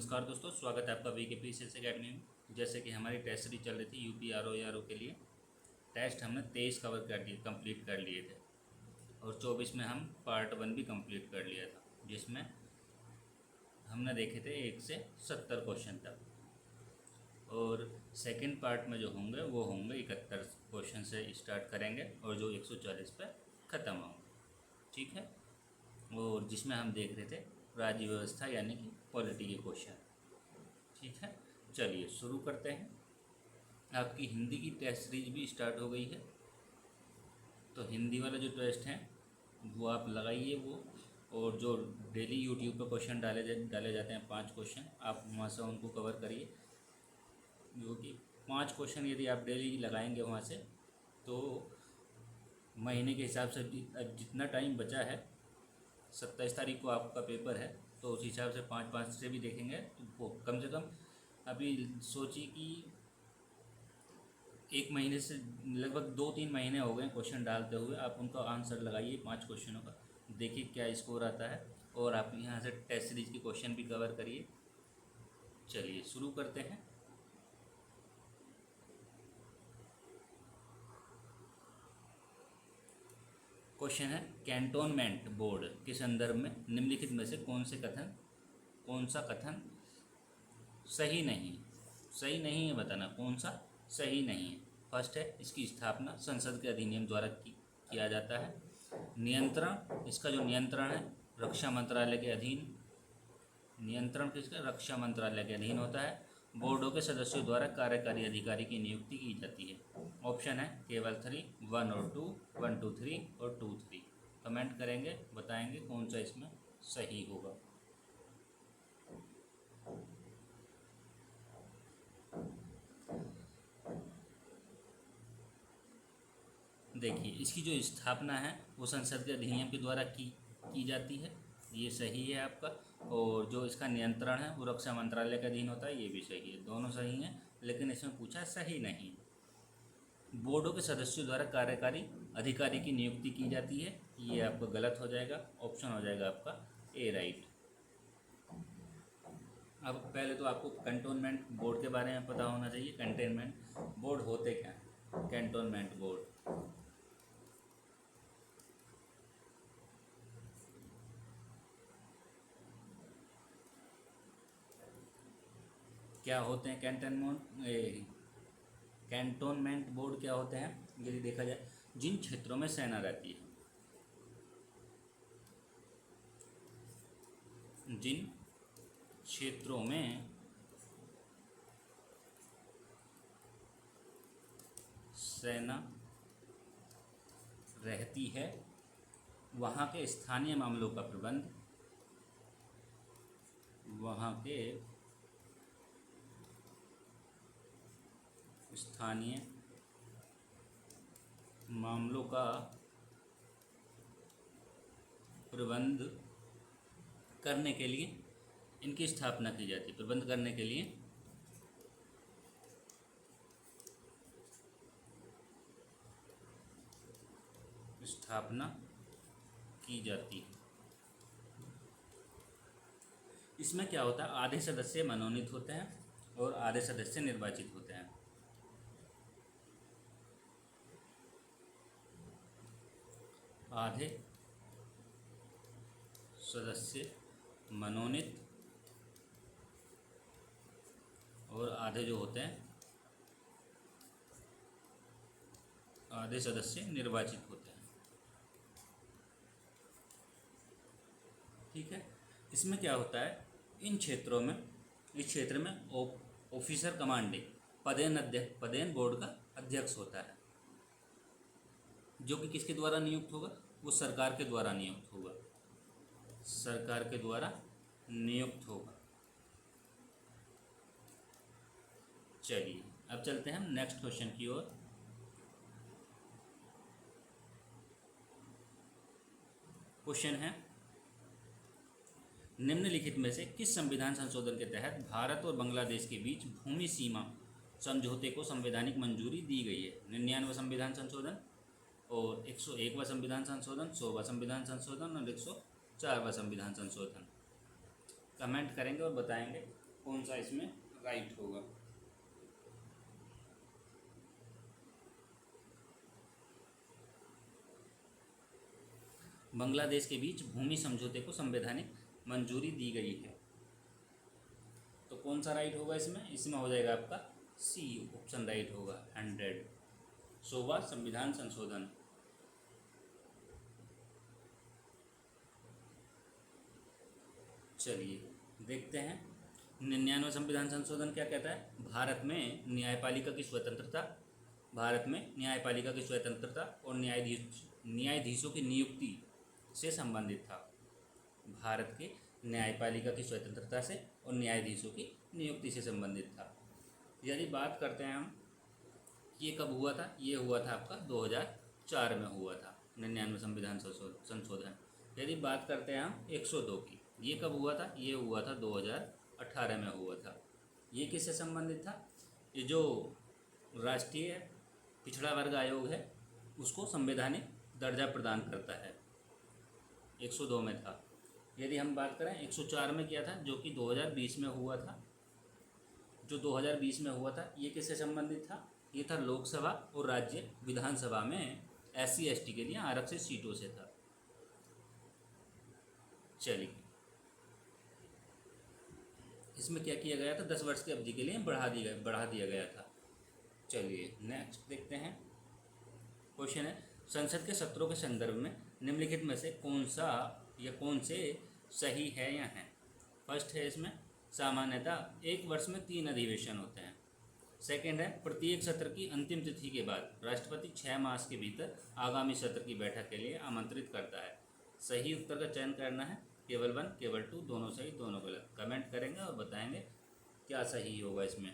नमस्कार दोस्तों, स्वागत है आपका वीके पीसीएस एकेडमी में। जैसे कि हमारी टेस्ट सीरीज चल रही थी यूपी आर ओ के लिए। टेस्ट हमने 23 कवर कर लिए, कंप्लीट कर लिए थे और 24 में हम पार्ट 1 भी कंप्लीट कर लिया था, जिसमें हमने देखे थे 1 से 70 क्वेश्चन तक। और सेकंड पार्ट में जो होंगे वो होंगे 71 क्वेश्चन से स्टार्ट करेंगे और जो 140 पर ख़त्म होंगे। ठीक है। और जिसमें हम देख रहे थे राज्य व्यवस्था यानी कि पॉलिटी के क्वेश्चन। ठीक है, चलिए शुरू करते हैं। आपकी हिंदी की टेस्ट सीरीज भी स्टार्ट हो गई है, तो हिंदी वाला जो टेस्ट है वो आप लगाइए वो। और जो डेली यूट्यूब पर क्वेश्चन डाले जाते हैं 5 क्वेश्चन, आप वहाँ से उनको कवर करिए। क्योंकि 5 क्वेश्चन यदि आप डेली लगाएंगे वहाँ से, तो महीने के हिसाब से जितना टाइम बचा है, 27 तारीख को आपका पेपर है, तो उस हिसाब से 5-5 से भी देखेंगे तो वो कम से कम अभी सोचिए कि 1 महीने से लगभग 2-3 महीने हो गए क्वेश्चन डालते हुए। आप उनका आंसर लगाइए 5 क्वेश्चनों का, देखिए क्या स्कोर आता है और आप यहाँ से टेस्ट सीरीज के क्वेश्चन भी कवर करिए। चलिए शुरू करते हैं। क्वेश्चन है, कैंटोनमेंट बोर्ड के संदर्भ में निम्नलिखित में से कौन सा कथन सही नहीं है बताना कौन सा सही नहीं है। फर्स्ट है, इसकी स्थापना संसद के अधिनियम द्वारा किया जाता है। नियंत्रण, इसका जो नियंत्रण है रक्षा मंत्रालय के अधीन, नियंत्रण किसका, रक्षा मंत्रालय के अधीन होता है। बोर्डों के सदस्यों द्वारा कार्यकारी अधिकारी की नियुक्ति की जाती है। ऑप्शन है केवल 3, 1 और 2, 1 2 3 और 2 3। कमेंट करेंगे, बताएंगे कौन सा इसमें सही होगा। देखिए, इसकी जो स्थापना है वो संसद के अधिनियम के द्वारा की जाती है, ये सही है आपका। और जो इसका नियंत्रण है वो रक्षा मंत्रालय के अधीन होता है, ये भी सही है। दोनों सही हैं, लेकिन इसमें पूछा सही नहीं। बोर्डों के सदस्यों द्वारा कार्यकारी अधिकारी की नियुक्ति की जाती है, ये आपका गलत हो जाएगा। ऑप्शन हो जाएगा आपका ए राइट। अब पहले तो आपको कैंटोनमेंट बोर्ड के बारे में पता होना चाहिए। कैंटोनमेंट बोर्ड होते क्या हैं? कैंटोनमेंट बोर्ड क्या होते हैं? कैंटोनमेंट बोर्ड क्या होते हैं यदि देखा जाए, जिन क्षेत्रों में सेना रहती है, जिन क्षेत्रों में सेना रहती है वहाँ के स्थानीय मामलों का प्रबंध, वहाँ के स्थानीय मामलों का प्रबंध करने के लिए इनकी स्थापना की जाती है। प्रबंध करने के लिए स्थापना की जाती है। इसमें क्या होता है, आधे सदस्य मनोनीत होते हैं और आधे सदस्य निर्वाचित होते हैं। आधे सदस्य मनोनीत और आधे जो होते हैं, आधे सदस्य निर्वाचित होते हैं। ठीक है। इसमें क्या होता है, इन क्षेत्रों में, इस क्षेत्र में ऑफिसर कमांडिंग पदेन बोर्ड का अध्यक्ष होता है, जो कि किसके द्वारा नियुक्त होगा? वो सरकार के द्वारा नियुक्त होगा, सरकार के द्वारा नियुक्त होगा। चलिए अब चलते हैं हम नेक्स्ट क्वेश्चन की ओर। क्वेश्चन है, निम्नलिखित में से किस संविधान संशोधन के तहत भारत और बांग्लादेश के बीच भूमि सीमा समझौते को संवैधानिक मंजूरी दी गई है? 99वां संविधान संशोधन और 101वां संविधान संशोधन, 100वां संविधान संशोधन और 104वां संविधान संशोधन। कमेंट करेंगे और बताएंगे कौन सा इसमें राइट होगा। बांग्लादेश के बीच भूमि समझौते को संवैधानिक मंजूरी दी गई है। तो कौन सा राइट होगा इसमें? इसमें हो जाएगा आपका सी ऑप्शन राइट होगा 100। सोवा संविधान संशोधन। चलिए देखते हैं 99वां संविधान संशोधन क्या कहता है। भारत में न्यायपालिका की स्वतंत्रता, भारत में न्यायपालिका की स्वतंत्रता और न्यायाधीशों की नियुक्ति से संबंधित था। भारत के न्यायपालिका की स्वतंत्रता से और न्यायाधीशों की नियुक्ति से संबंधित था। यदि बात करते हैं हम ये कब हुआ था, ये हुआ था आपका 2004 में हुआ था 99वां संविधान संशोधन। यदि बात करते हैं हम 102 की, ये कब हुआ था? ये हुआ था 2018 में हुआ था। ये किससे संबंधित था? ये जो राष्ट्रीय पिछड़ा वर्ग आयोग है उसको संवैधानिक दर्जा प्रदान करता है, 102 में था। यदि हम बात करें 104 में किया था जो कि 2020 में हुआ था। जो 2020 में हुआ था ये किससे संबंधित था? ये था लोकसभा और राज्य विधानसभा में SC ST के लिए आरक्षित सीटों से था। चलिए इसमें क्या किया गया था? 10 वर्ष की अवधि के लिए बढ़ा दिया गया था। चलिए नेक्स्ट देखते हैं। क्वेश्चन है संसद के सत्रों के संदर्भ में निम्नलिखित में से कौन सा या कौन से सही है या है। फर्स्ट है इसमें सामान्यतः एक वर्ष में 3 अधिवेशन होते हैं। सेकेंड है प्रत्येक सत्र की अंतिम तिथि के बाद राष्ट्रपति 6 मास के भीतर आगामी सत्र की बैठक के लिए आमंत्रित करता है। सही उत्तर का चयन करना है, केवल 1 केवल 2, दोनों सही दोनों गलत। कमेंट करेंगे और बताएंगे क्या सही होगा इसमें।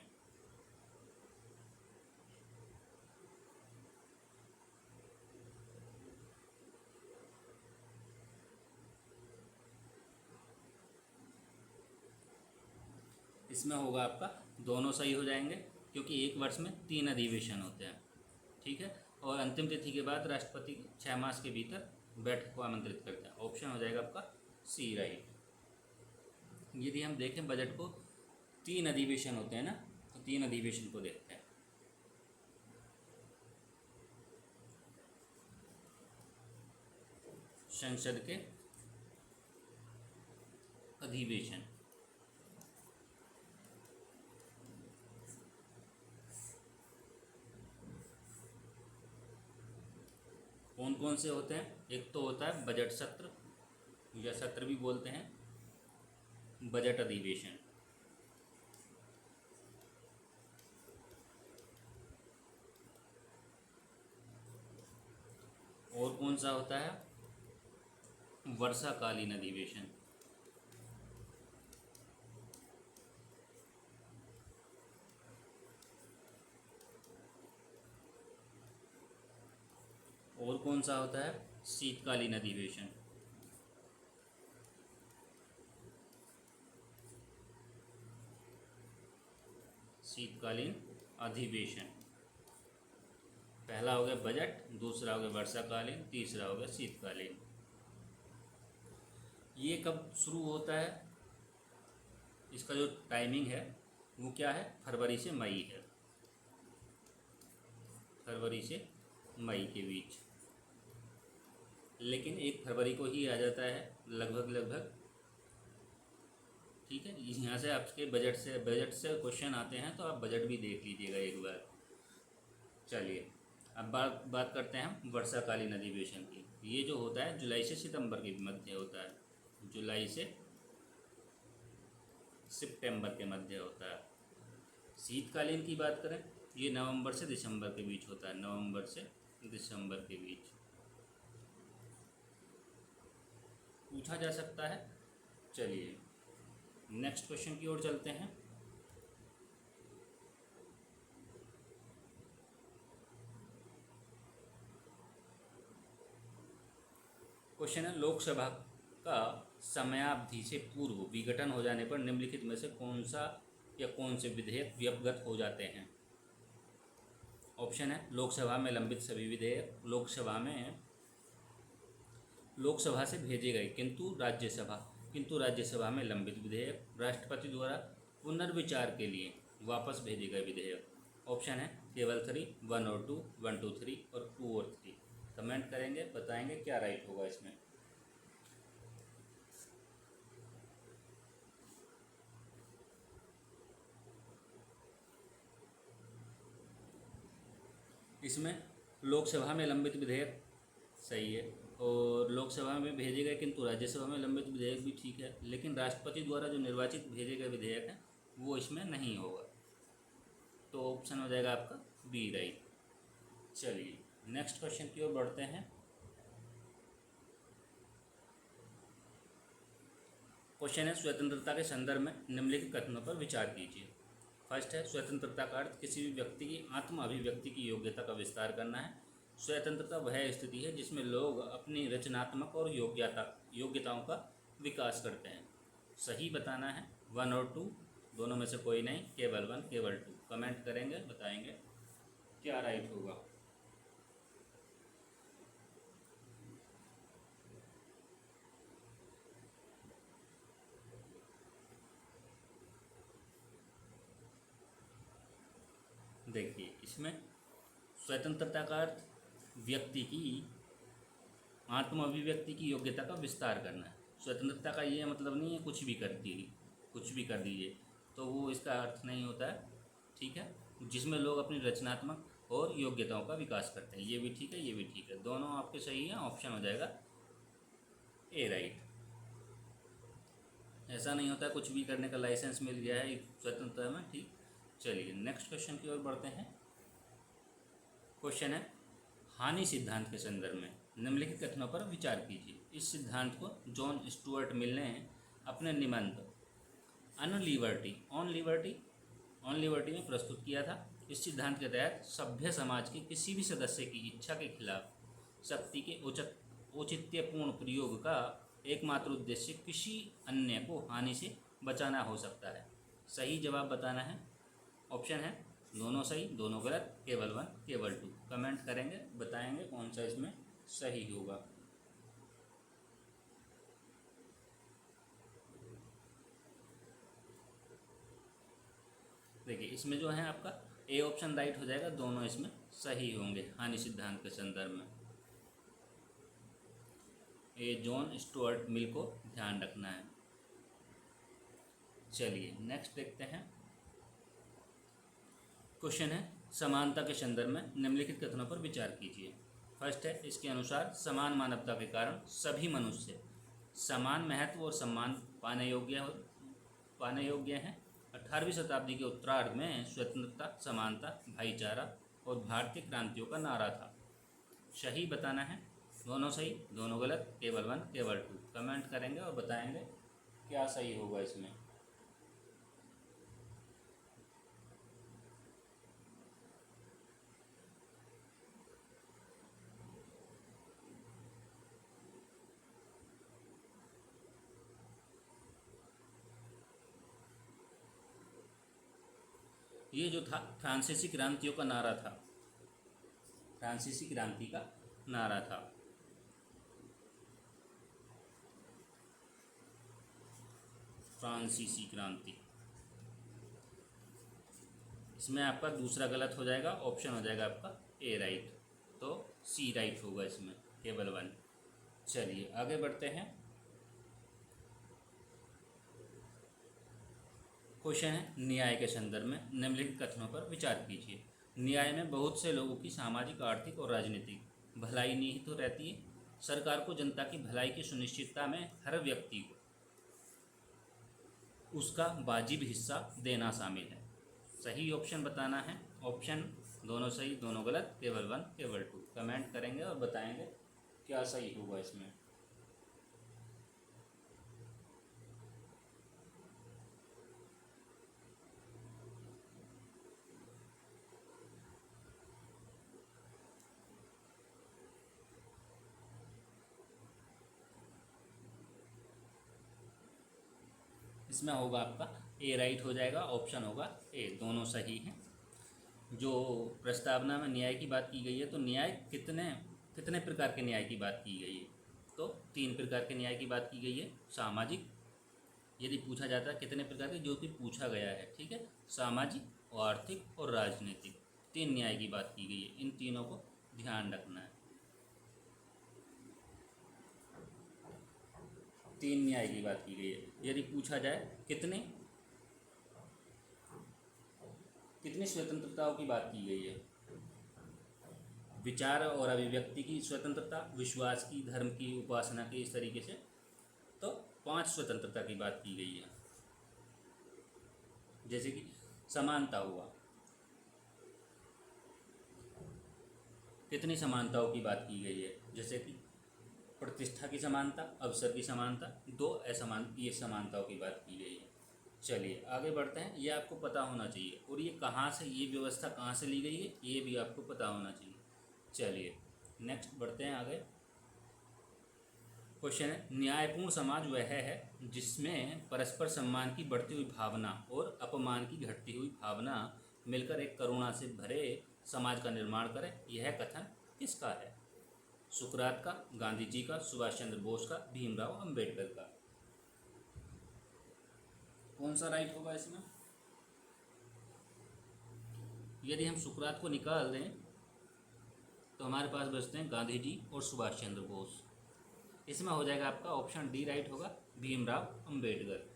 इसमें होगा आपका दोनों सही हो जाएंगे क्योंकि एक वर्ष में 3 अधिवेशन होते हैं, ठीक है। और अंतिम तिथि के बाद राष्ट्रपति 6 मास के भीतर बैठक को आमंत्रित करता है। ऑप्शन हो जाएगा आपका सी राइट। यदि हम देखें बजट को 3 अधिवेशन होते हैं ना, तो 3 अधिवेशन को देखते हैं। संसद के अधिवेशन कौन कौन से होते हैं? एक तो होता है बजट सत्र या सत्र भी बोलते हैं, बजट अधिवेशन। और कौन सा होता है? वर्षाकालीन अधिवेशन। और कौन सा होता है? शीतकालीन अधिवेशन। शीतकालीन अधिवेशन। पहला हो गया बजट, दूसरा हो गया वर्षाकालीन, तीसरा हो गया शीतकालीन। ये कब शुरू होता है? इसका जो टाइमिंग है वो क्या है? फरवरी से मई है, फरवरी से मई के बीच। लेकिन 1 फरवरी को ही आ जाता है लगभग, ठीक है। यहाँ से आपके बजट से क्वेश्चन आते हैं तो आप बजट भी देख लीजिएगा एक बार। चलिए अब बात करते हैं हम वर्षाकालीन अधिवेशन की। ये जो होता है जुलाई से सितंबर के मध्य होता है, जुलाई से सितंबर के मध्य होता है। शीतकालीन की बात करें ये नवंबर से दिसंबर के बीच होता है, नवंबर से दिसंबर के बीच पूछा जा सकता है। चलिए नेक्स्ट क्वेश्चन की ओर चलते हैं। क्वेश्चन है लोकसभा का समयावधि से पूर्व विघटन हो जाने पर निम्नलिखित में से कौन सा या कौन से विधेयक व्यवगत हो जाते हैं। ऑप्शन है लोकसभा में लंबित सभी विधेयक, लोकसभा से भेजे गए किंतु राज्यसभा में लंबित विधेयक, राष्ट्रपति द्वारा पुनर्विचार के लिए वापस भेजे गए विधेयक। ऑप्शन है केवल 3, 1 और 2, 1, 2, 3 और 2 और 3। कमेंट करेंगे, बताएंगे क्या राइट होगा इसमें। इसमें लोकसभा में लंबित विधेयक सही है, और लोकसभा में भेजे गए किंतु राज्यसभा में लंबित विधेयक भी ठीक है, लेकिन राष्ट्रपति द्वारा जो निर्वाचित भेजे गए विधेयक हैं वो इसमें नहीं होगा। तो ऑप्शन हो जाएगा आपका बी राइट। चलिए नेक्स्ट क्वेश्चन की ओर बढ़ते हैं। क्वेश्चन है स्वतंत्रता के संदर्भ में निम्नलिखित कथनों पर विचार कीजिए। फर्स्ट है स्वतंत्रता का अर्थ किसी भी व्यक्ति की आत्म अभिव्यक्ति की योग्यता का विस्तार करना है। स्वतंत्रता वह स्थिति है जिसमें लोग अपनी रचनात्मक और योग्यताओं का विकास करते हैं। सही बताना है 1 और 2, दोनों में से कोई नहीं, केवल 1 केवल 2। कमेंट करेंगे, बताएंगे क्या राइट होगा। देखिए इसमें स्वतंत्रता का अर्थ व्यक्ति की आत्म अभिव्यक्ति की योग्यता का विस्तार करना है। स्वतंत्रता का ये मतलब नहीं है कुछ भी कर दीजिए, तो वो इसका अर्थ नहीं होता है, ठीक है। जिसमें लोग अपनी रचनात्मक और योग्यताओं का विकास करते हैं, ये भी ठीक है, ये भी ठीक है, दोनों आपके सही हैं। ऑप्शन हो जाएगा ए राइट। ऐसा नहीं होता कुछ भी करने का लाइसेंस मिल गया है स्वतंत्रता में, ठीक। चलिए नेक्स्ट क्वेश्चन की ओर बढ़ते हैं। क्वेश्चन है हानि सिद्धांत के संदर्भ में निम्नलिखित कथनों पर विचार कीजिए। इस सिद्धांत को जॉन स्टुअर्ट मिल ने अपने निबंध ऑन लिबर्टी में प्रस्तुत किया था। इस सिद्धांत के तहत सभ्य समाज के किसी भी सदस्य की इच्छा के खिलाफ शक्ति के औचित्यपूर्ण प्रयोग का एकमात्र उद्देश्य किसी अन्य को हानि से बचाना हो सकता है। सही जवाब बताना है। ऑप्शन है दोनों सही, दोनों गलत, केवल 1 केवल 2। कमेंट करेंगे, बताएंगे कौन सा इसमें सही होगा। देखिए इसमें जो है आपका ए ऑप्शन राइट हो जाएगा, दोनों इसमें सही होंगे हानि सिद्धांत के संदर्भ में। ए जॉन स्टुअर्ट मिल को ध्यान रखना है। चलिए नेक्स्ट देखते हैं। क्वेश्चन है समानता के संदर्भ में निम्नलिखित कथनों पर विचार कीजिए। फर्स्ट है इसके अनुसार समान मानवता के कारण सभी मनुष्य समान महत्व और सम्मान पाने योग्य हैं। 18वीं शताब्दी के उत्तरार्ध में स्वतंत्रता, समानता, भाईचारा और भारतीय क्रांतियों का नारा था। सही बताना है। दोनों सही, दोनों गलत, केवल 1 केवल 2। कमेंट करेंगे और बताएंगे क्या सही होगा इसमें। ये जो था फ्रांसीसी क्रांतियों का नारा था, फ्रांसीसी क्रांति का नारा था। फ्रांसीसी क्रांति, इसमें आपका दूसरा गलत हो जाएगा। ऑप्शन हो जाएगा आपका ए राइट, तो सी राइट होगा इसमें, केवल 1। चलिए आगे बढ़ते हैं। क्वेश्चन है न्याय के संदर्भ में निम्नलिखित कथनों पर विचार कीजिए। न्याय में बहुत से लोगों की सामाजिक, आर्थिक और राजनीतिक भलाई निहित तो रहती है। सरकार को जनता की भलाई की सुनिश्चितता में हर व्यक्ति को उसका वाजिब हिस्सा देना शामिल है। सही ऑप्शन बताना है। ऑप्शन दोनों सही, दोनों गलत, केवल 1 केवल 2। कमेंट करेंगे और बताएंगे क्या सही होगा इसमें। इसमें होगा आपका ए राइट हो जाएगा। ऑप्शन होगा ए, दोनों सही हैं। जो प्रस्तावना में न्याय की बात की गई है, तो न्याय कितने प्रकार के न्याय की बात की गई है? तो 3 प्रकार के न्याय की बात की गई है। सामाजिक, यदि पूछा जाता है कितने प्रकार के, जो कि पूछा गया है, ठीक है। सामाजिक और आर्थिक और राजनीतिक, 3 न्याय की बात की गई है, इन तीनों को ध्यान रखना है। 3 न्याय की बात की गई है। यदि पूछा जाए कितने कितनी स्वतंत्रताओं की बात की गई है, विचार और अभिव्यक्ति की स्वतंत्रता, विश्वास की, धर्म की, उपासना की, इस तरीके से तो 5 स्वतंत्रता की बात की गई है। जैसे कि समानता हुआ, कितनी समानताओं की बात की गई है, जैसे कि प्रतिष्ठा की समानता, अवसर की समानता, 2 ये समानताओं की बात की गई है। चलिए आगे बढ़ते हैं। ये आपको पता होना चाहिए, और ये कहाँ से, ये व्यवस्था कहाँ से ली गई है, ये भी आपको पता होना चाहिए। चलिए नेक्स्ट बढ़ते हैं आगे। क्वेश्चन है, न्यायपूर्ण समाज वह है जिसमें परस्पर सम्मान की बढ़ती हुई भावना और अपमान की घटती हुई भावना मिलकर एक करुणा से भरे समाज का निर्माण करे। यह कथन किसका है? सुकरात का, गांधी जी का, सुभाष चंद्र बोस का, भीमराव अंबेडकर का। कौन सा राइट होगा इसमें? यदि हम सुकरात को निकाल दें तो हमारे पास बचते हैं गांधी जी और सुभाष चंद्र बोस। इसमें हो जाएगा आपका ऑप्शन डी राइट होगा, भीमराव अंबेडकर।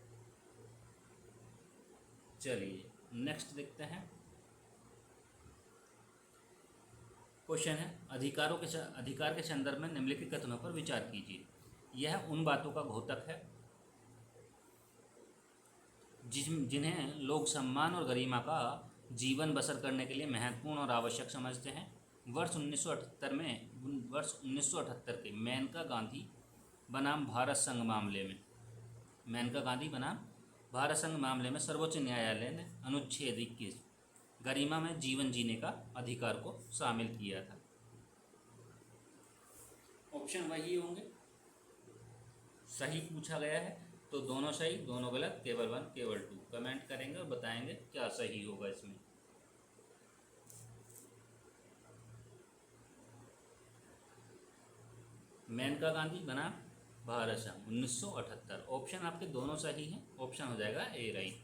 चलिए नेक्स्ट देखते हैं। क्वेश्चन है, अधिकार के संदर्भ में निम्नलिखित कथनों पर विचार कीजिए। यह उन बातों का घोतक है जिन्हें लोग सम्मान और गरिमा का जीवन बसर करने के लिए महत्वपूर्ण और आवश्यक समझते हैं। वर्ष 1978 के मेनका गांधी बनाम भारत संघ मामले में सर्वोच्च न्यायालय ने अनुच्छेद 21 गरिमा में जीवन जीने का अधिकार को शामिल किया था। ऑप्शन वही होंगे, सही पूछा गया है तो दोनों सही, दोनों गलत, केवल 1 केवल 2। कमेंट करेंगे और बताएंगे क्या सही होगा इसमें। मेनका गांधी बनाम भारत संघ 1978, ऑप्शन आपके दोनों सही हैं, ऑप्शन हो जाएगा ए राइट।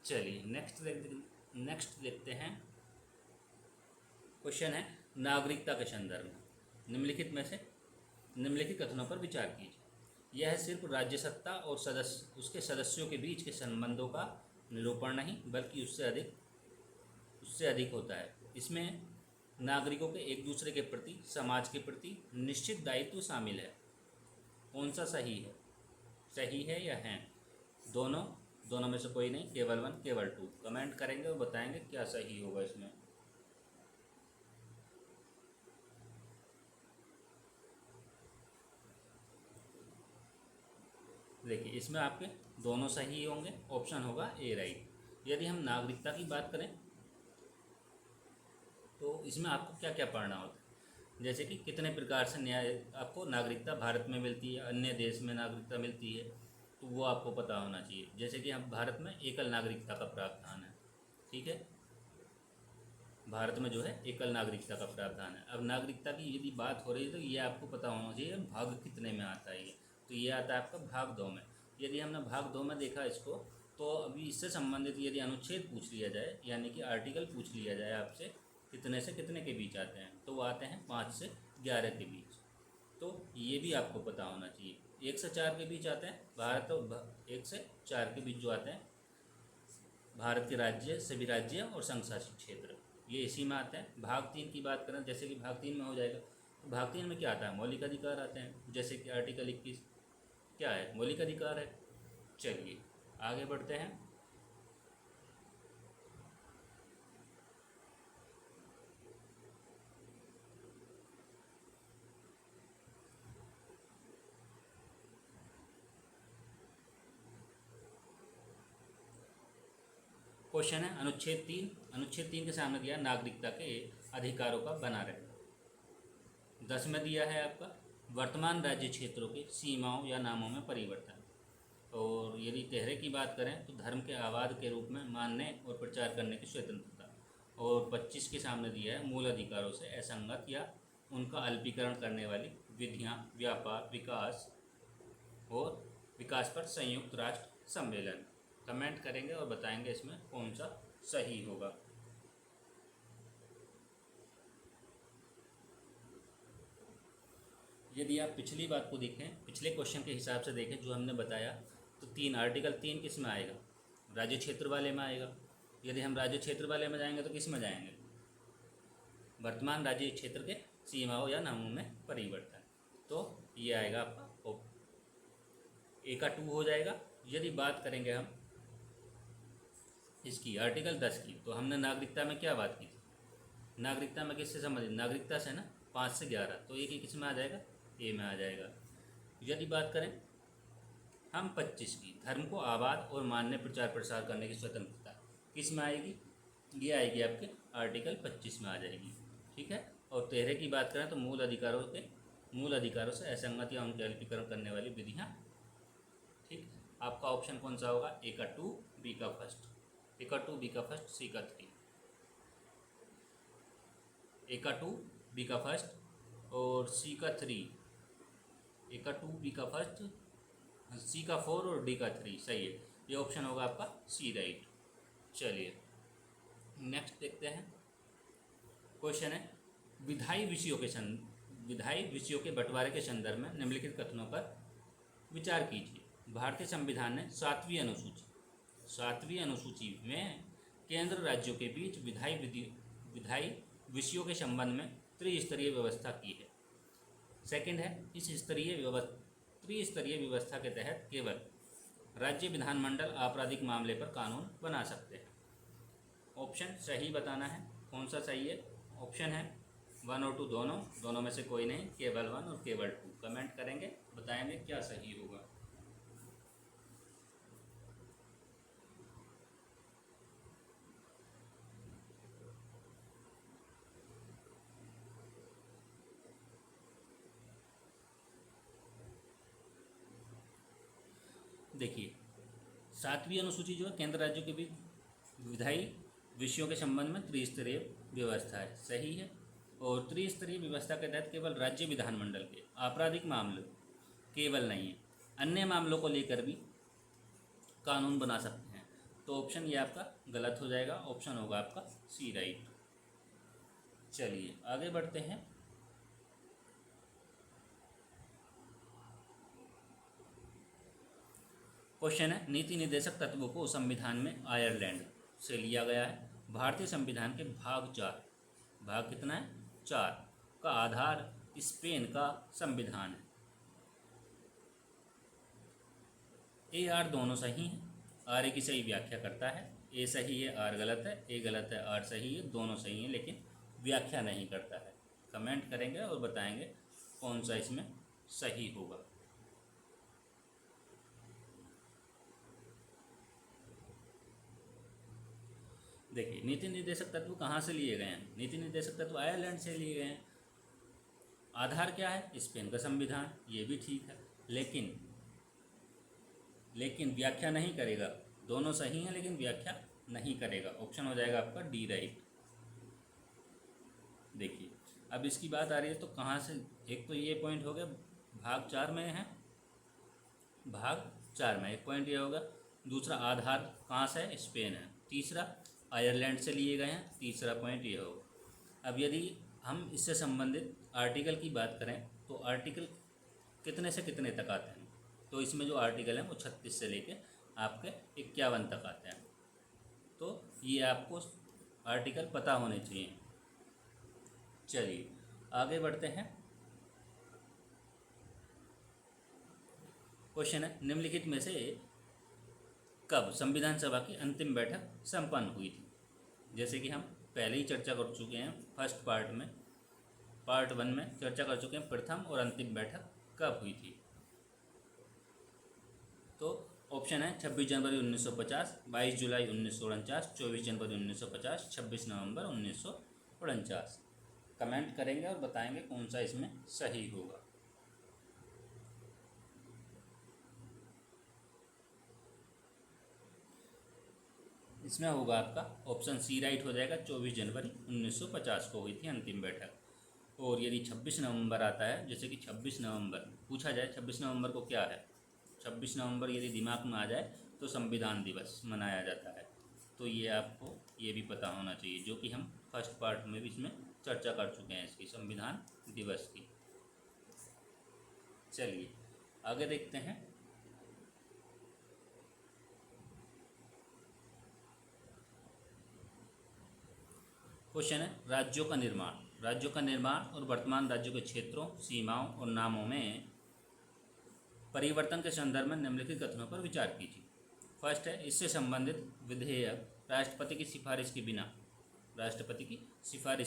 चलिए नेक्स्ट देखते हैं। क्वेश्चन है, नागरिकता के संदर्भ में निम्नलिखित कथनों पर विचार कीजिए। यह सिर्फ राज्य सत्ता और उसके सदस्यों के बीच के संबंधों का निरूपण नहीं बल्कि उससे अधिक होता है। इसमें नागरिकों के एक दूसरे के प्रति, समाज के प्रति निश्चित दायित्व शामिल है। कौन सा सही है? सही है या है? दोनों में से कोई नहीं, केवल 1 केवल 2। कमेंट करेंगे और बताएंगे क्या सही होगा इसमें। देखिए इसमें आपके दोनों सही होंगे, ऑप्शन होगा ए राइट। यदि हम नागरिकता की बात करें तो इसमें आपको क्या क्या पढ़ना होता है, जैसे कि कितने प्रकार से आपको नागरिकता भारत में मिलती है, अन्य देश में नागरिकता मिलती है, तो वो आपको पता होना चाहिए। जैसे कि हम भारत में एकल नागरिकता का प्रावधान है, ठीक है, भारत में जो है एकल नागरिकता का प्रावधान है। अब नागरिकता की यदि बात हो रही है तो ये आपको पता होना चाहिए भाग कितने में आता है ये, तो ये आता है आपका भाग 2 में। यदि हमने भाग 2 में देखा इसको, तो अभी इससे संबंधित यदि अनुच्छेद पूछ लिया जाए, यानी कि आर्टिकल पूछ लिया जाए आपसे, कितने से कितने के बीच आते हैं, तो वो आते हैं 5 से 11 के बीच। तो ये भी आपको पता होना चाहिए। 1 से 4 के बीच आते हैं भारत, और 1 से 4 के बीच जो आते हैं भारत के राज्य, सभी राज्य और संघ शासित क्षेत्र, ये इसी में आते हैं। भाग 3 की बात करें, जैसे कि भाग 3 में हो जाएगा, तो भाग 3 में क्या आता है? मौलिक अधिकार आते हैं, जैसे कि आर्टिकल 21 क्या है? मौलिक अधिकार है। चलिए आगे बढ़ते हैं। क्वेश्चन है, अनुच्छेद 3 के सामने दिया नागरिकता के अधिकारों का बना रहे। 10 में दिया है आपका वर्तमान राज्य क्षेत्रों के सीमाओं या नामों में परिवर्तन। और यदि 13 की बात करें तो धर्म के आवाद के रूप में मानने और प्रचार करने की स्वतंत्रता। और 25 के सामने दिया है मूल अधिकारों से असंगत या उनका अल्पीकरण करने वाली विधियाँ, व्यापार, विकास और विकास पर संयुक्त राष्ट्र सम्मेलन। कमेंट करेंगे और बताएंगे इसमें कौन सा सही होगा। यदि आप पिछली बात को देखें, पिछले क्वेश्चन के हिसाब से देखें जो हमने बताया, तो आर्टिकल 3 किस में आएगा? राज्य क्षेत्र वाले में आएगा। यदि हम राज्य क्षेत्र वाले में जाएंगे तो किस में जाएंगे? वर्तमान राज्य क्षेत्र के सीमाओं या नामों में परिवर्तन। तो ये आएगा आपका ए का 2 हो जाएगा। यदि बात करेंगे हम इसकी आर्टिकल 10 की, तो हमने नागरिकता में क्या बात की थी? नागरिकता में किससे संबंधित? नागरिकता से ना, 5 से 11, तो ये किस में आ जाएगा? ए में आ जाएगा। यदि बात करें हम 25 की, धर्म को आबाद और मान्य प्रचार प्रसार करने की स्वतंत्रता, किस में आएगी? ये आएगी आपके आर्टिकल 25 में आ जाएगी। ठीक है। और 13 की बात करें तो मूल अधिकारों से असंगति या उनके अल्पीकरण करने वाली विधियाँ। ठीक। आपका ऑप्शन कौन सा होगा? ए का 2, बी का फर्स्ट। ए का 2, बी का फर्स्ट, सी का 3। ए का 2, बी का फर्स्ट और सी का 3। ए का 2, बी का फर्स्ट, सी का 4 और डी का 3। सही है। ये ऑप्शन होगा आपका सी, राइट। चलिए नेक्स्ट देखते हैं। क्वेश्चन है, विधायी विषयों के बंटवारे के संदर्भ में निम्नलिखित कथनों पर विचार कीजिए। भारतीय संविधान ने 7वीं अनुसूची में केंद्र राज्यों के बीच विधायी विषयों के संबंध में त्रिस्तरीय व्यवस्था की है। सेकंड है, इस त्रिस्तरीय व्यवस्था के तहत केवल राज्य विधानमंडल आपराधिक मामले पर कानून बना सकते हैं। ऑप्शन सही बताना है, कौन सा सही है। ऑप्शन है 1 और 2 दोनों में से कोई नहीं, केवल 1 और केवल 2। कमेंट करेंगे, बताएंगे क्या सही होगा। देखिए 7वीं अनुसूची जो है केंद्र राज्यों के बीच विधायी विषयों के संबंध में त्रिस्तरीय व्यवस्था है, सही है। और त्रिस्तरीय व्यवस्था के तहत केवल राज्य विधानमंडल के आपराधिक मामले केवल नहीं है, अन्य मामलों को लेकर भी कानून बना सकते हैं। तो ऑप्शन ये आपका गलत हो जाएगा। ऑप्शन होगा आपका सी, राइट। चलिए आगे बढ़ते हैं। क्वेश्चन है, नीति निर्देशक तत्वों को संविधान में आयरलैंड से लिया गया है। भारतीय संविधान के भाग 4, भाग कितना है? 4 का आधार स्पेन का संविधान है। ए आर दोनों सही हैं। आर ए की सही व्याख्या करता है, ए सही है आर गलत है, ए गलत है आर सही है, दोनों सही हैं लेकिन व्याख्या नहीं करता है। कमेंट करेंगे और बताएंगे कौन सा इसमें सही होगा। देखिए नीति निर्देशक तत्व कहाँ से लिए गए हैं? नीति निर्देशक तत्व आयरलैंड से लिए गए हैं। आधार क्या है? स्पेन का संविधान, ये भी ठीक है, लेकिन व्याख्या नहीं करेगा। दोनों सही हैं लेकिन व्याख्या नहीं करेगा। ऑप्शन हो जाएगा आपका डी, राइट। देखिए अब इसकी बात आ रही है तो कहाँ से, एक तो ये पॉइंट हो गया भाग 4 में है, भाग 4 में एक पॉइंट ये होगा। दूसरा आधार कहाँ से है? स्पेन है। तीसरा आयरलैंड से लिए गए हैं, तीसरा पॉइंट ये होगा। अब यदि हम इससे संबंधित आर्टिकल की बात करें तो आर्टिकल कितने से कितने तक आते हैं? तो इसमें जो आर्टिकल हैं वो 36 से लेके आपके 51 तक आते हैं। तो ये आपको आर्टिकल पता होने चाहिए। चलिए आगे बढ़ते हैं। क्वेश्चन है, निम्नलिखित में से कब संविधान सभा की अंतिम बैठक संपन्न हुई थी? जैसे कि हम पहले ही चर्चा कर चुके हैं, फर्स्ट पार्ट 1 में चर्चा कर चुके हैं प्रथम और अंतिम बैठक कब हुई थी। तो ऑप्शन है 26 जनवरी 1950, 22 जुलाई 1949, 24 जनवरी 1950, 26 नवंबर 1949। कमेंट करेंगे और बताएंगे कौन सा इसमें सही होगा। इसमें होगा आपका ऑप्शन सी, राइट हो जाएगा। 24 जनवरी 1950 को हुई थी अंतिम बैठक। और यदि 26 नवंबर आता है, जैसे कि 26 नवंबर पूछा जाए, 26 नवंबर को क्या है? 26 नवंबर यदि दिमाग में आ जाए तो संविधान दिवस मनाया जाता है। तो ये आपको ये भी पता होना चाहिए, जो कि हम फर्स्ट पार्ट में भी इसमें चर्चा कर चुके हैं इसकी, संविधान दिवस की। चलिए आगे देखते हैं। क्वेश्चन है राज्यों का निर्माण। राज्यों का निर्माण और वर्तमान राज्यों के क्षेत्रों, सीमाओं और नामों में परिवर्तन के संदर्भ में निम्नलिखित कथनों पर विचार कीजिए। फर्स्ट है, इससे संबंधित विधेयक राष्ट्रपति की सिफारिश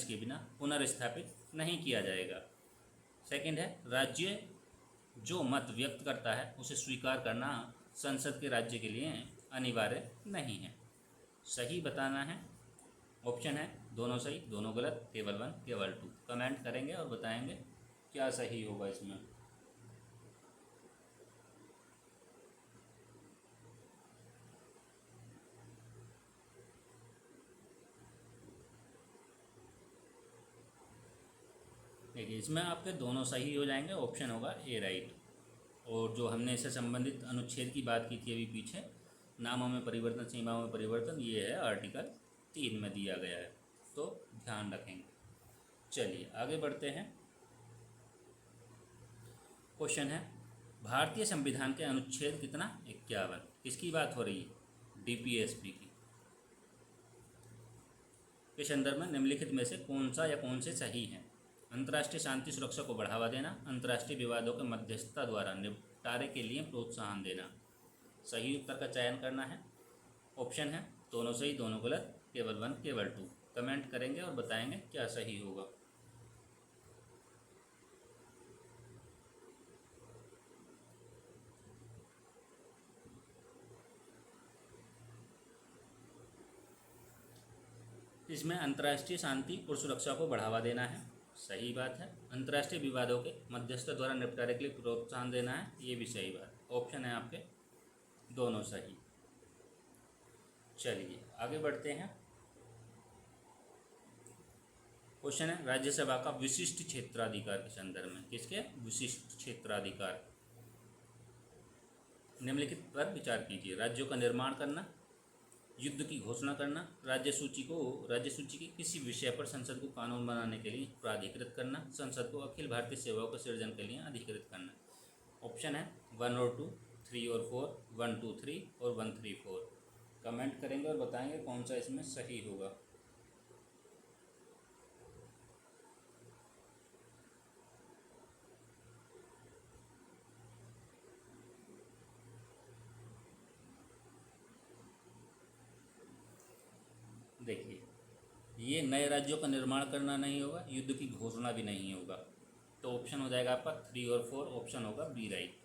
के बिना पुनर्स्थापित नहीं किया जाएगा। सेकंड है, राज्य जो मत व्यक्त करता है उसे स्वीकार करना संसद के राज्य के लिए अनिवार्य नहीं है। सही बताना है। ऑप्शन है दोनों सही, दोनों गलत, केवल 1 केवल 2। कमेंट करेंगे और बताएंगे क्या सही होगा इसमें। देखिए इसमें आपके दोनों सही हो जाएंगे, ऑप्शन होगा ए राइट। और जो हमने इससे संबंधित अनुच्छेद की बात की थी अभी पीछे, नामों में परिवर्तन, सीमाओं में परिवर्तन, ये है आर्टिकल 3 में दिया गया है, तो ध्यान रखेंगे। चलिए आगे बढ़ते हैं। क्वेश्चन है भारतीय संविधान के अनुच्छेद कितना 51 किसकी बात हो रही है? डीपीएसपी की। के संदर्भ में निम्नलिखित में से कौन सा या कौन से सही हैं? अंतर्राष्ट्रीय शांति सुरक्षा को बढ़ावा देना, अंतर्राष्ट्रीय विवादों के मध्यस्थता द्वारा निपटारे के लिए प्रोत्साहन देना। सही उत्तर का चयन करना है। ऑप्शन है दोनों सही, दोनों गलत, केवल 1 केवल 2। कमेंट करेंगे और बताएंगे क्या सही होगा। इसमें अंतर्राष्ट्रीय शांति और सुरक्षा को बढ़ावा देना है, सही बात है। अंतर्राष्ट्रीय विवादों के मध्यस्थ द्वारा निपटारे के लिए प्रोत्साहन देना है, ये भी सही बात। ऑप्शन है आपके दोनों सही। चलिए आगे बढ़ते हैं। क्वेश्चन है राज्यसभा का विशिष्ट क्षेत्राधिकार के संदर्भ में। किसके विशिष्ट क्षेत्राधिकार? निम्नलिखित पर विचार कीजिए। राज्यों का निर्माण करना, युद्ध की घोषणा करना, राज्य सूची के किसी विषय पर संसद को कानून बनाने के लिए प्राधिकृत करना, संसद को अखिल भारतीय सेवाओं के सृजन के लिए अधिकृत करना। ऑप्शन है 1 और 2, 3 और 4, 1 2 3 और 1 3 4। कमेंट करेंगे और बताएंगे कौन सा इसमें सही होगा। देखिए ये नए राज्यों का निर्माण करना नहीं होगा, युद्ध की घोषणा भी नहीं होगा, तो ऑप्शन हो जाएगा आपका 3 और 4, ऑप्शन होगा बी राइट।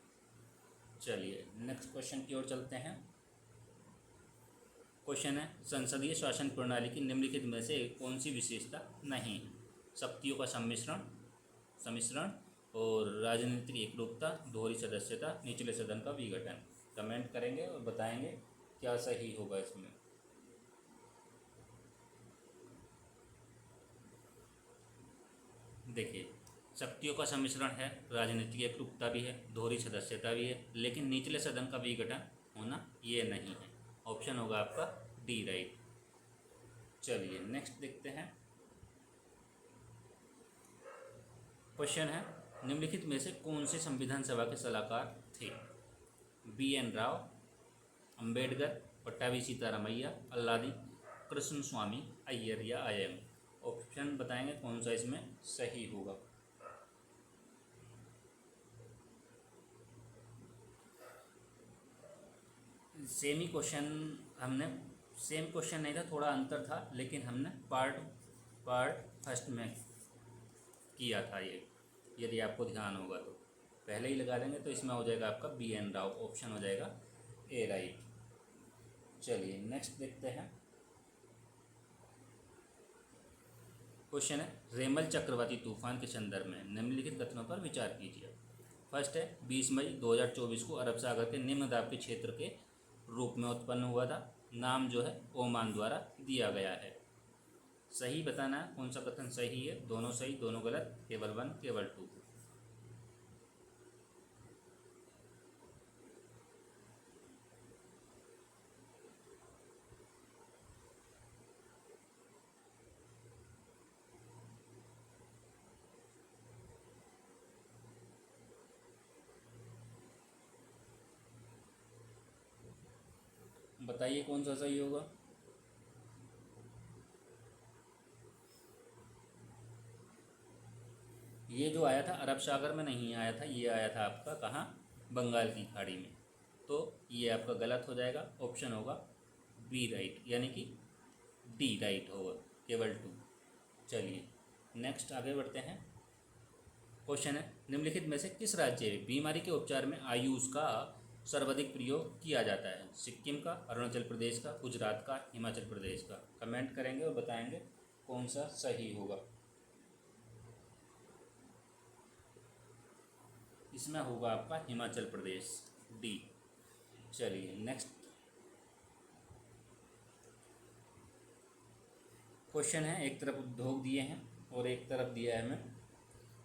चलिए नेक्स्ट क्वेश्चन की ओर चलते हैं। क्वेश्चन है संसदीय शासन प्रणाली की निम्नलिखित में से कौन सी विशेषता नहीं है? शक्तियों का सम्मिश्रण और राजनीतिक एकरूपता, दोहरी सदस्यता, निचले सदन का विघटन। कमेंट करेंगे और बताएंगे क्या सही होगा इसमें। देखिए शक्तियों का सम्मिश्रण है, राजनीतिक एकरूपता भी है, दोहरी सदस्यता भी है, लेकिन निचले सदन का विघटन होना ये नहीं है। ऑप्शन होगा आपका डी राइट। चलिए नेक्स्ट देखते हैं। क्वेश्चन है निम्नलिखित में से कौन से संविधान सभा के सलाहकार थे? बी.एन. राव, अंबेडकर, पट्टाभी सीतारामैया, अल्लादी कृष्ण स्वामी अय्यर या आयंग। ऑप्शन बताएंगे कौन सा इसमें सही होगा। सेम क्वेश्चन नहीं था, थोड़ा अंतर था, लेकिन हमने पार्ट फर्स्ट में किया था ये, यदि आपको ध्यान होगा तो पहले ही लगा देंगे, तो इसमें हो जाएगा आपका बी.एन. राव, ऑप्शन हो जाएगा ए राइट। चलिए नेक्स्ट देखते हैं। क्वेश्चन है रेमल चक्रवाती तूफान के संदर्भ में निम्नलिखित कथनों पर विचार कीजिए। फर्स्ट है 20 मई 2024 को अरब सागर के निम्न दाब के क्षेत्र के रूप में उत्पन्न हुआ था। नाम जो है ओमान द्वारा दिया गया है। सही बताना है कौन सा कथन सही है। दोनों सही, दोनों गलत, केवल 1 केवल 2। बताइए कौन सा सही होगा। ये जो आया था अरब सागर में नहीं आया था, ये आया था आपका कहाँ, बंगाल की खाड़ी में। तो ये आपका गलत हो जाएगा, ऑप्शन होगा बी राइट, यानी कि डी राइट होगा, केवल 2। चलिए नेक्स्ट आगे बढ़ते हैं। क्वेश्चन है, निम्नलिखित में से किस राज्य में बीमारी के उपचार में आयुष का सर्वाधिक प्रयोग किया जाता है? सिक्किम का, अरुणाचल प्रदेश का, गुजरात का, हिमाचल प्रदेश का। कमेंट करेंगे और बताएंगे कौन सा सही होगा। इसमें होगा आपका हिमाचल प्रदेश, डी। चलिए नेक्स्ट क्वेश्चन है, एक तरफ उद्योग दिए हैं और एक तरफ दिया है हमें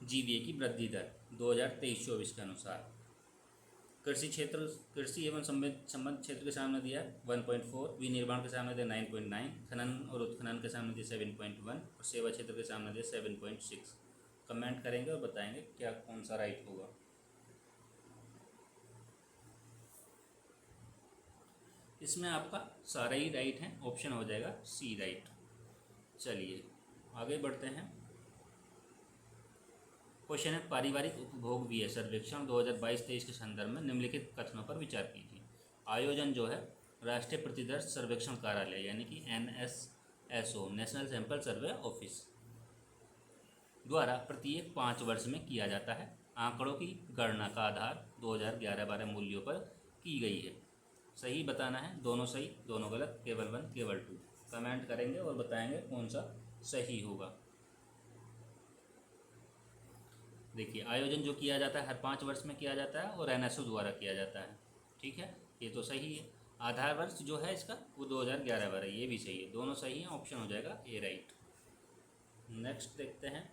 जीडीपी की वृद्धि दर 2023-24 के अनुसार। कृषि क्षेत्र, कृषि एवं संबंध क्षेत्र के सामने दिया 1.4, विनिर्माण के सामने दिया 9.9, खनन और उत्खनन के सामने दिया 7.1 और सेवा क्षेत्र के सामने दिया 7.6। कमेंट करेंगे और बताएंगे क्या कौन सा राइट होगा। इसमें आपका सारा ही राइट है, ऑप्शन हो जाएगा सी राइट। चलिए आगे बढ़ते हैं। क्वेश्चन है, पारिवारिक उपभोग व्यय सर्वेक्षण 2022-23 के संदर्भ में निम्नलिखित कथनों पर विचार कीजिए। आयोजन जो है राष्ट्रीय प्रतिदर्श सर्वेक्षण कार्यालय यानी कि NSSO, national sample survey office द्वारा प्रत्येक 5 वर्ष में किया जाता है। आंकड़ों की गणना का आधार 2011-12 मूल्यों पर की गई है। सही बताना है, दोनों सही दोनों गलत, केवल 1 केवल 2। कमेंट करेंगे और बताएंगे कौन सा सही होगा। देखिए आयोजन जो किया जाता है हर 5 वर्ष में किया जाता है और NSO द्वारा किया जाता है, ठीक है, ये तो सही है। आधार वर्ष जो है इसका वो 2011-12, ये भी सही है, दोनों सही हैं, ऑप्शन हो जाएगा ए राइट। नेक्स्ट देखते हैं।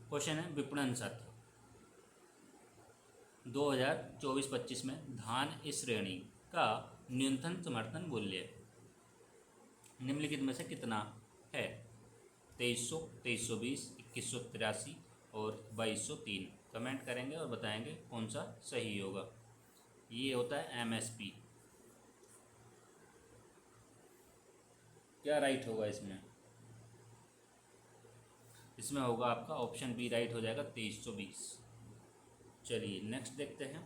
क्वेश्चन है, विपणन सत्र 2024-25 में धान इस श्रेणी का न्यूनतम समर्थन मूल्य निम्नलिखित में से कितना है? 2300, 2320, 2183 और 2203। कमेंट करेंगे और बताएंगे कौन सा सही होगा। ये होता है MSP। क्या राइट होगा इसमें? इसमें होगा आपका ऑप्शन बी राइट हो जाएगा, 2320। चलिए नेक्स्ट देखते हैं।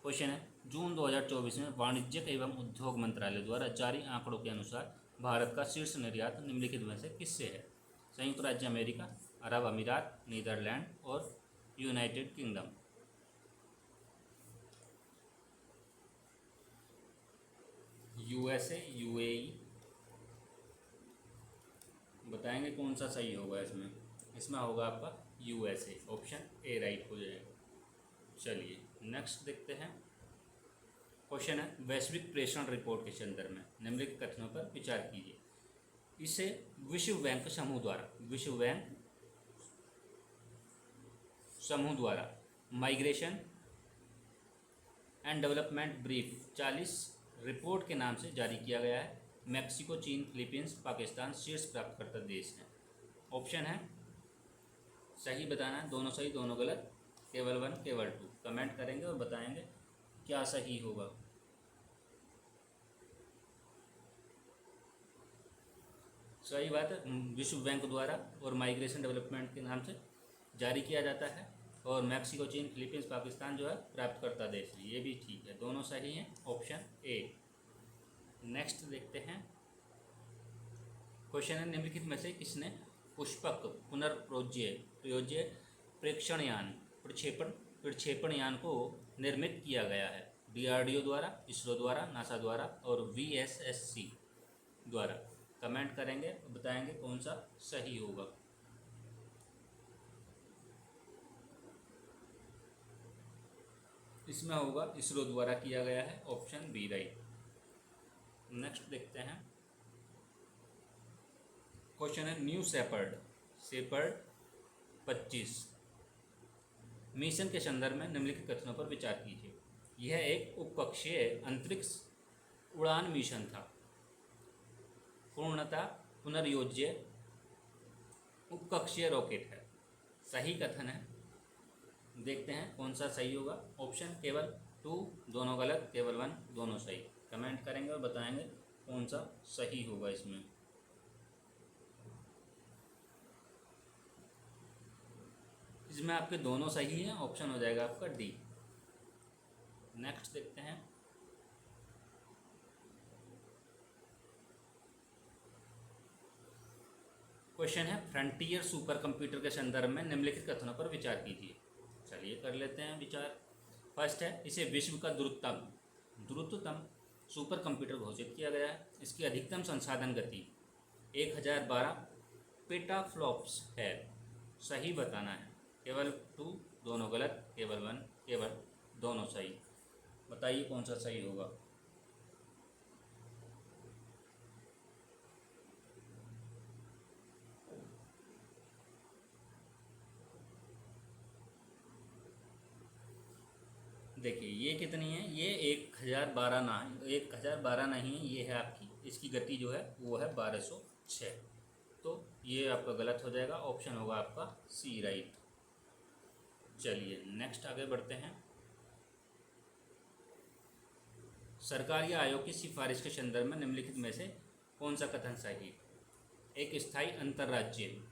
क्वेश्चन है, जून 2024 में वाणिज्यिक एवं उद्योग मंत्रालय द्वारा जारी आंकड़ों के अनुसार भारत का शीर्ष निर्यात निम्नलिखित में से किससे है? संयुक्त राज्य अमेरिका, अरब अमीरात, नीदरलैंड और यूनाइटेड किंगडम। USA, UAE। बताएंगे कौन सा सही होगा इसमें। इसमें होगा आपका USA, ऑप्शन ए राइट हो जाएगा। चलिए नेक्स्ट देखते हैं। क्वेश्चन है, वैश्विक प्रेषण रिपोर्ट के संदर्भ में निम्नलिखित कथनों पर विचार कीजिए। इसे विश्व बैंक समूह द्वारा migration and development brief 40 report के नाम से जारी किया गया है। मैक्सिको, चीन, फिलीपींस, पाकिस्तान शीर्ष प्राप्तकर्ता देश हैं। ऑप्शन है सही बताना है, दोनों सही दोनों गलत, केवल 1 केवल 2। कमेंट करेंगे और बताएंगे क्या सही होगा। सही बात है, विश्व बैंक द्वारा और माइग्रेशन डेवलपमेंट के नाम से जारी किया जाता है और मैक्सिको, चीन, फिलीपींस, पाकिस्तान जो है प्राप्तकर्ता देश हैं, ये भी ठीक है, दोनों सही हैं, ऑप्शन ए। नेक्स्ट देखते हैं। क्वेश्चन है, निम्नलिखित में से किसने पुष्पक पुनर्प्रयोज्य प्रक्षेपण यान को निर्मित किया गया है? DRDO द्वारा, इसरो द्वारा, नासा द्वारा और VSSC द्वारा। कमेंट करेंगे, बताएंगे कौन सा सही होगा। इसमें होगा इसरो द्वारा किया गया है, ऑप्शन बी राइट। नेक्स्ट देखते हैं। क्वेश्चन है, न्यू शेपर्ड 25 मिशन के संदर्भ में निम्नलिखित कथनों पर विचार कीजिए। यह एक उपकक्षीय अंतरिक्ष उड़ान मिशन था, पूर्णतः पुनर्योज्य उपकक्षीय रॉकेट है। सही कथन है, देखते हैं कौन सा सही होगा। ऑप्शन केवल 2 दोनों गलत, केवल 1 दोनों सही। कमेंट करेंगे और बताएंगे कौन सा सही होगा इसमें। इसमें आपके दोनों सही हैं, ऑप्शन हो जाएगा आपका डी। नेक्स्ट देखते हैं। क्वेश्चन है फ्रंटियर सुपर कंप्यूटर के संदर्भ में निम्नलिखित कथनों पर विचार कीजिए। चलिए कर लेते हैं विचार। फर्स्ट है, इसे विश्व का द्रुततम सुपर कंप्यूटर घोषित किया गया है। इसकी अधिकतम संसाधन गति 1012 पेटाफ्लॉप्स है। सही बताना है। केवल 2 दोनों गलत, केवल 1 केवल दोनों सही। बताइए कौन सा सही होगा। देखिए ये कितनी है, ये 1012 ना, 1012 नहीं है, ये है आपकी, इसकी गति जो है वो है 1206। तो ये आपका गलत हो जाएगा, ऑप्शन होगा आपका सी राइट। चलिए नेक्स्ट आगे बढ़ते हैं। सरकार या आयोग की सिफारिश के संदर्भ में निम्नलिखित में से कौन सा कथन सही। एक स्थायी अंतर्राज्यीय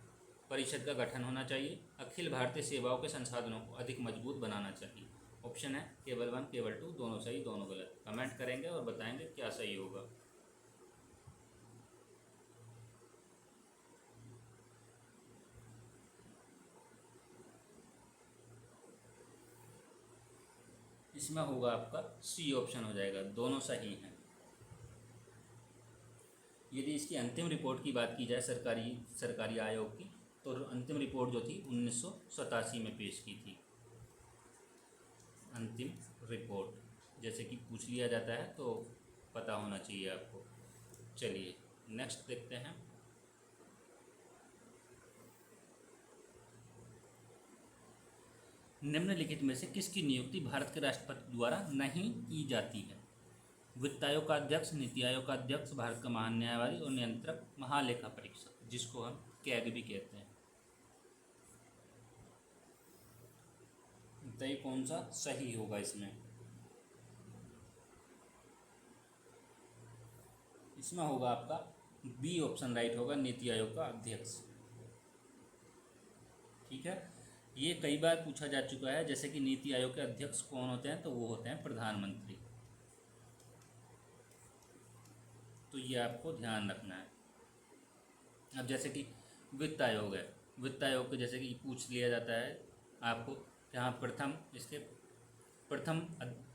परिषद का गठन होना चाहिए। अखिल भारतीय सेवाओं के संसाधनों को अधिक मजबूत बनाना चाहिए। ऑप्शन है केवल 1 केवल 2 दोनों सही दोनों गलत। कमेंट करेंगे और बताएंगे क्या सही होगा। इसमें होगा आपका सी ऑप्शन हो जाएगा, दोनों सही हैं। यदि इसकी अंतिम रिपोर्ट की बात की जाए सरकारी आयोग की, तो अंतिम रिपोर्ट जो थी 1987 में पेश की थी। अंतिम रिपोर्ट जैसे कि पूछ लिया जाता है तो पता होना चाहिए आपको। चलिए नेक्स्ट देखते हैं। निम्नलिखित में से किसकी नियुक्ति भारत के राष्ट्रपति द्वारा नहीं की जाती है। वित्त आयोग का अध्यक्ष, नीति आयोग का अध्यक्ष, भारत का महान न्यायवादी और नियंत्रक, महालेखा परीक्षक, जिसको हम कैग भी कहते हैं। बताइए कौन सा सही होगा इसमें। इसमें होगा आपका बी ऑप्शन राइट होगा, नीति आयोग का अध्यक्ष। ठीक है, ये कई बार पूछा जा चुका है। जैसे कि नीति आयोग के अध्यक्ष कौन होते हैं, तो वो होते हैं प्रधानमंत्री। तो ये आपको ध्यान रखना है। अब जैसे कि वित्त आयोग है, वित्त आयोग के जैसे कि पूछ लिया जाता है आपको, यहाँ प्रथम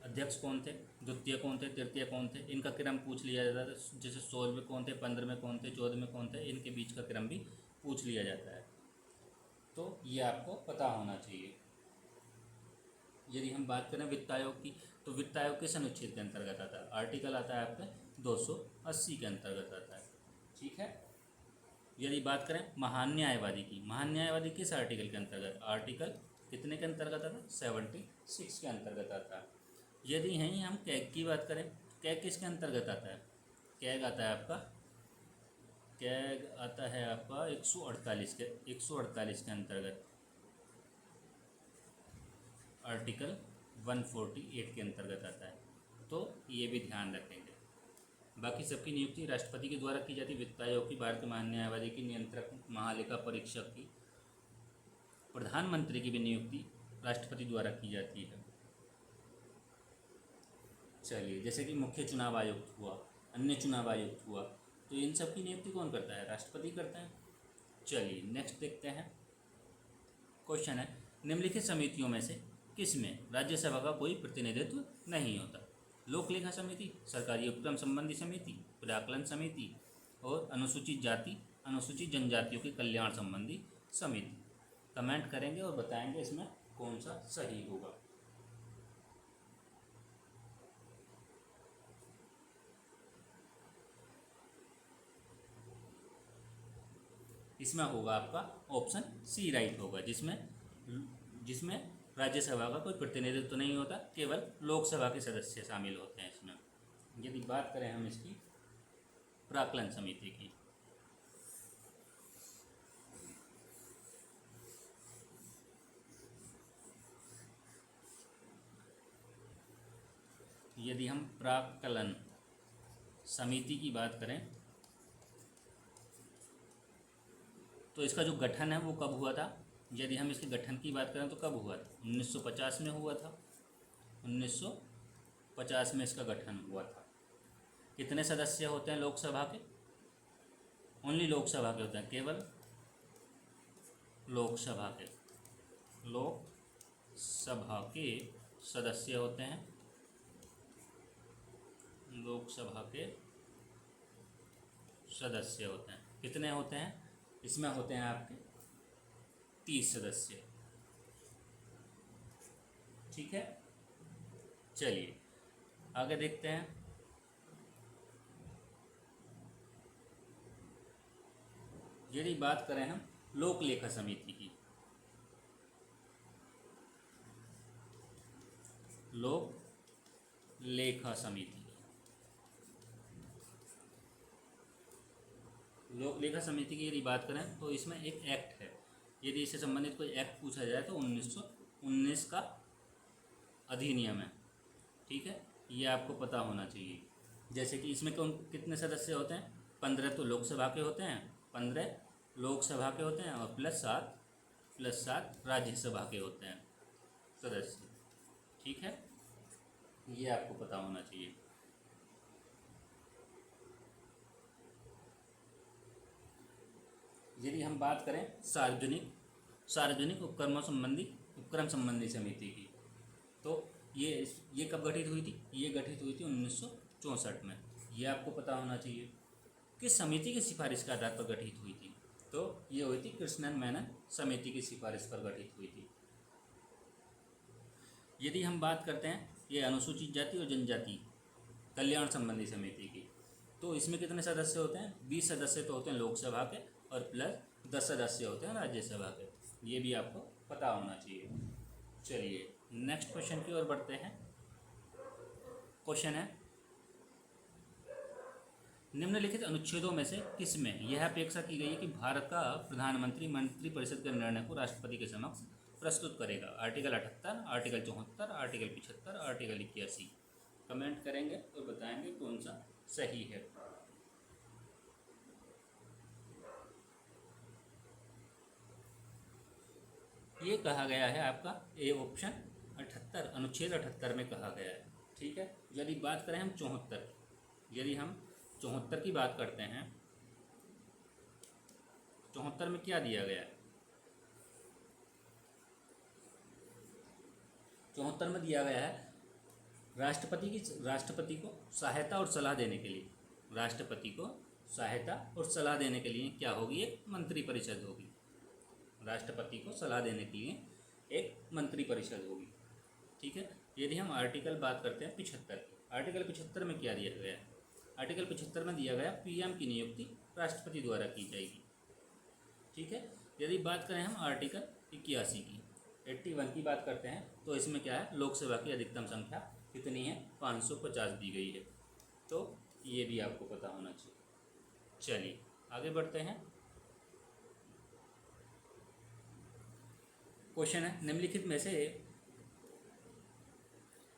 अध्यक्ष कौन थे, द्वितीय कौन थे, तृतीय कौन थे, इनका क्रम पूछ लिया जाता है। जैसे 16 में कौन थे, 15 में कौन थे, 14 में कौन थे, इनके बीच का क्रम भी पूछ लिया जाता है। तो ये आपको पता होना चाहिए। यदि हम बात करें वित्त आयोग की, तो वित्त आयोग किस अनुच्छेद के अंतर्गत आता है। आर्टिकल आता है आपका 280 के अंतर्गत आता है। ठीक है। यदि बात करें महान न्यायवादी की, महान न्यायवादी किस आर्टिकल के अंतर्गत, आर्टिकल कितने के अंतर्गत आता है, 76 के अंतर्गत आता है। यदि यहीं हम कैग की बात करें, कैग किसके अंतर्गत आता है, कैग आता है आपका 148 के अंतर्गत, आर्टिकल 148 के अंतर्गत आता है। तो ये भी ध्यान रखेंगे। बाकी सबकी नियुक्ति राष्ट्रपति के द्वारा की जाती है। वित्त आयोग की, भारत के महान न्यायवादी की, नियंत्रक, महालेखा परीक्षक की, प्रधानमंत्री की भी नियुक्ति राष्ट्रपति द्वारा की जाती है। चलिए जैसे कि मुख्य चुनाव आयुक्त हुआ, अन्य चुनाव आयुक्त हुआ, तो इन सब की नियुक्ति कौन करता है, राष्ट्रपति करता है। चलिए नेक्स्ट देखते हैं। क्वेश्चन है निम्नलिखित समितियों में से किसमें राज्यसभा का कोई प्रतिनिधित्व नहीं होता। लोक लेखा समिति, सरकारी उपक्रम संबंधी समिति, प्राक्कलन समिति और अनुसूचित जाति अनुसूचित जनजातियों के कल्याण संबंधी समिति। कमेंट करेंगे और बताएंगे इसमें कौन सा सही होगा। इसमें होगा आपका ऑप्शन सी राइट होगा, जिसमें राज्यसभा का कोई प्रतिनिधित्व तो नहीं होता, केवल लोकसभा के सदस्य शामिल होते हैं इसमें। यदि बात करें हम इसकी प्राक्कलन समिति की, यदि हम प्राक्कलन समिति की बात करें तो इसका जो गठन है वो कब हुआ था। यदि हम इसके गठन की बात करें तो कब हुआ था, 1950 में हुआ था। 1950 में इसका गठन हुआ था। कितने सदस्य होते हैं लोकसभा के, ओनली लोकसभा के होते हैं, केवल लोकसभा के सदस्य होते हैं। लोकसभा के सदस्य होते हैं, कितने होते हैं, इसमें होते हैं आपके 30 सदस्य। ठीक है, चलिए आगे देखते हैं। यदि बात करें हम लोक लेखा समिति की, लोक लेखा समिति, लोक लेखा समिति की यदि बात करें तो इसमें एक एक्ट है। यदि इससे संबंधित कोई एक्ट पूछा जाए तो 1919 का अधिनियम है। ठीक है, ये आपको पता होना चाहिए। जैसे कि इसमें कौन कितने सदस्य होते हैं, 15 तो लोकसभा के होते हैं, 15 लोकसभा के होते हैं और +7 राज्यसभा के होते हैं सदस्य। ठीक है, ये आपको पता होना चाहिए। यदि हम बात करें सार्वजनिक उपक्रम संबंधी समिति की, तो ये कब गठित हुई थी, ये गठित हुई थी 1964 में। ये आपको पता होना चाहिए। किस समिति की सिफारिश के आधार पर गठित हुई थी, तो ये हुई थी कृष्णन मेनन समिति की सिफारिश पर गठित हुई थी। यदि हम बात करते हैं ये अनुसूचित जाति और जनजाति कल्याण संबंधी समिति की, तो इसमें कितने सदस्य होते हैं, 20 सदस्य तो होते हैं लोकसभा के और +10 सदस्य होते हैं राज्यसभा के। ये भी आपको पता होना चाहिए। चलिए नेक्स्ट क्वेश्चन की ओर बढ़ते हैं। क्वेश्चन है, निम्नलिखित अनुच्छेदों में से किसमें यह अपेक्षा की गई है कि भारत का प्रधानमंत्री मंत्रिपरिषद के निर्णय को राष्ट्रपति के समक्ष प्रस्तुत करेगा। Article 78, article 74, article 75, article 81। Comment करेंगे और बताएंगे कौन सा सही है। ये कहा गया है आपका ए ऑप्शन 78, अनुच्छेद 78 में कहा गया है। ठीक है, यदि बात करें हम 74, यदि हम 74 की बात करते हैं, 74 में क्या दिया गया है, 74 में दिया गया है राष्ट्रपति को सहायता और सलाह देने के लिए, राष्ट्रपति को सहायता और सलाह देने के लिए क्या होगी, एक मंत्रिपरिषद होगी। राष्ट्रपति को सलाह देने के लिए एक मंत्रिपरिषद होगी। ठीक है, यदि हम आर्टिकल बात करते हैं 75, आर्टिकल 75 में क्या दिया गया है, आर्टिकल 75 में दिया गया पीएम की नियुक्ति राष्ट्रपति द्वारा की जाएगी। ठीक है, यदि बात करें हम आर्टिकल 81 की, 81 की बात करते हैं, तो इसमें क्या है, लोकसभा की अधिकतम संख्या कितनी है, 550 दी गई है। तो ये भी आपको पता होना चाहिए। चलिए आगे बढ़ते हैं। क्वेश्चन है, निम्नलिखित में से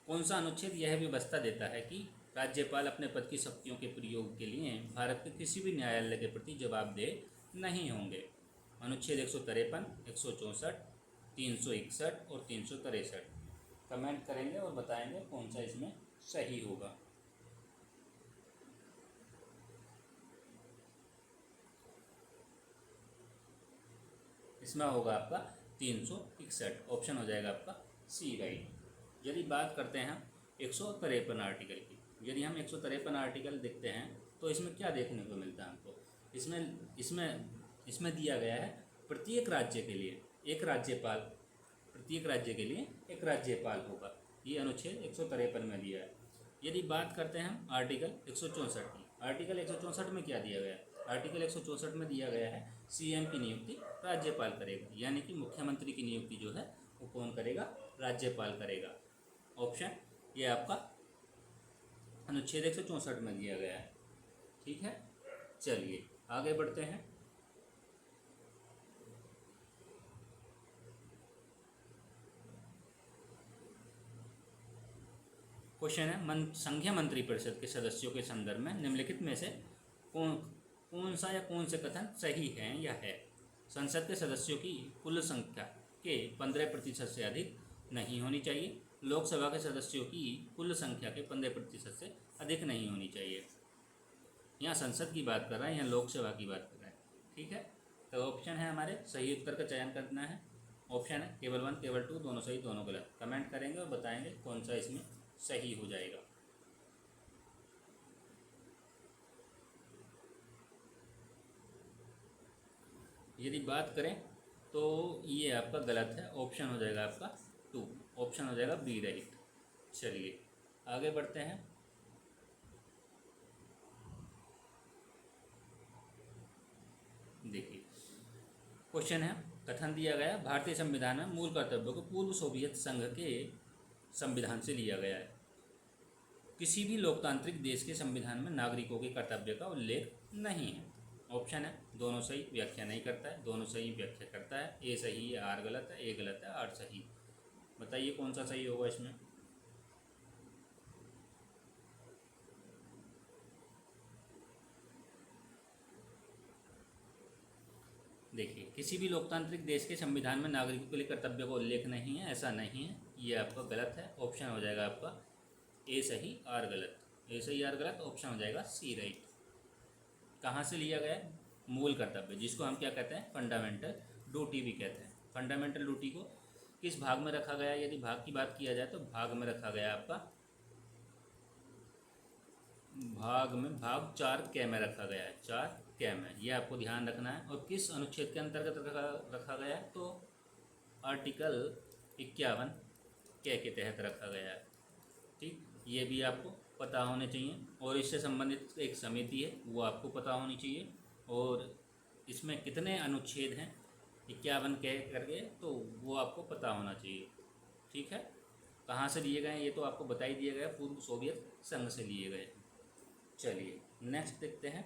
कौन सा अनुच्छेद यह व्यवस्था देता है कि राज्यपाल अपने पद की शक्तियों के प्रयोग के लिए भारत के किसी भी न्यायालय के प्रति जवाबदेह नहीं होंगे। अनुच्छेद 153, 164, 361 और 363। कमेंट करेंगे और बताएंगे कौन सा इसमें सही होगा। इसमें होगा आपका 361, ऑप्शन हो जाएगा आपका सी राइट। यदि बात करते हैं 153 आर्टिकल की, यदि हम 153 आर्टिकल देखते हैं तो इसमें क्या देखने को मिलता है हमको, इसमें दिया गया है प्रत्येक राज्य के लिए एक राज्यपाल, प्रत्येक राज्य के लिए एक राज्यपाल होगा। ये अनुच्छेद 153 में दिया है। यदि बात करते हैं हम आर्टिकल 164 की, आर्टिकल 164 में क्या दिया गया है, आर्टिकल 164 में दिया गया है सीएम की नियुक्ति राज्यपाल करेगा, यानी कि मुख्यमंत्री की नियुक्ति जो है वो कौन करेगा, राज्यपाल करेगा। ऑप्शन ये आपका अनुच्छेद 164 में दिया गया है। ठीक है, चलिए आगे बढ़ते हैं। क्वेश्चन है संघीय मंत्रिपरिषद के सदस्यों के संदर्भ में निम्नलिखित में से कौन कौन सा या कौन से कथन सही है या है। संसद के सदस्यों की कुल संख्या के 15% से अधिक नहीं होनी चाहिए। लोकसभा के सदस्यों की कुल संख्या के 15% से अधिक नहीं होनी चाहिए। यहाँ संसद की बात कर रहा है, यहाँ लोकसभा की बात कर रहा है। ठीक है, तो ऑप्शन है हमारे सही उत्तर का चयन करना है। ऑप्शन है केवल 1 केवल 2, दोनों सही दोनों गलत। कमेंट करेंगे और बताएंगे कौन सा इसमें सही हो जाएगा। यदि बात करें तो ये आपका गलत है, ऑप्शन हो जाएगा आपका 2, ऑप्शन हो जाएगा बी राइट। चलिए आगे बढ़ते हैं। देखिए क्वेश्चन है, कथन दिया गया भारतीय संविधान में मूल कर्तव्यों को पूर्व सोवियत संघ के संविधान से लिया गया है। किसी भी लोकतांत्रिक देश के संविधान में नागरिकों के कर्तव्य का उल्लेख नहीं है। ऑप्शन है दोनों सही, व्याख्या नहीं करता है, दोनों सही, व्याख्या करता है। ए सही है, आर गलत है, ए गलत है, आर सही। बताइए कौन सा सही होगा इसमें। देखिए किसी भी लोकतांत्रिक देश के संविधान में नागरिकों के लिए कर्तव्य का उल्लेख नहीं है, ऐसा नहीं है, ये आपका गलत है। ऑप्शन हो जाएगा आपका ए सही, आर गलत। ए सही, आर गलत, ऑप्शन हो जाएगा सी राइट। कहाँ से लिया गया है? मूल कर्तव्य, जिसको हम क्या कहते हैं, फंडामेंटल ड्यूटी भी कहते हैं। फंडामेंटल ड्यूटी को किस भाग में रखा गया? यदि भाग की बात किया जाए तो भाग में रखा गया आपका भाग 4 में रखा गया है, 4 में। यह आपको ध्यान रखना है। और किस अनुच्छेद के अंतर्गत रखा गया है? तो आर्टिकल 51 के तहत रखा गया है। ठीक, ये भी आपको पता होने चाहिए। और इससे संबंधित एक समिति है, वो आपको पता होनी चाहिए। और इसमें कितने अनुच्छेद हैं 51 करके, तो वो आपको पता होना चाहिए। ठीक है, कहाँ से लिए गए ये तो आपको बता ही दिया गया, पूर्व सोवियत संघ से लिए गए। चलिए नेक्स्ट देखते हैं।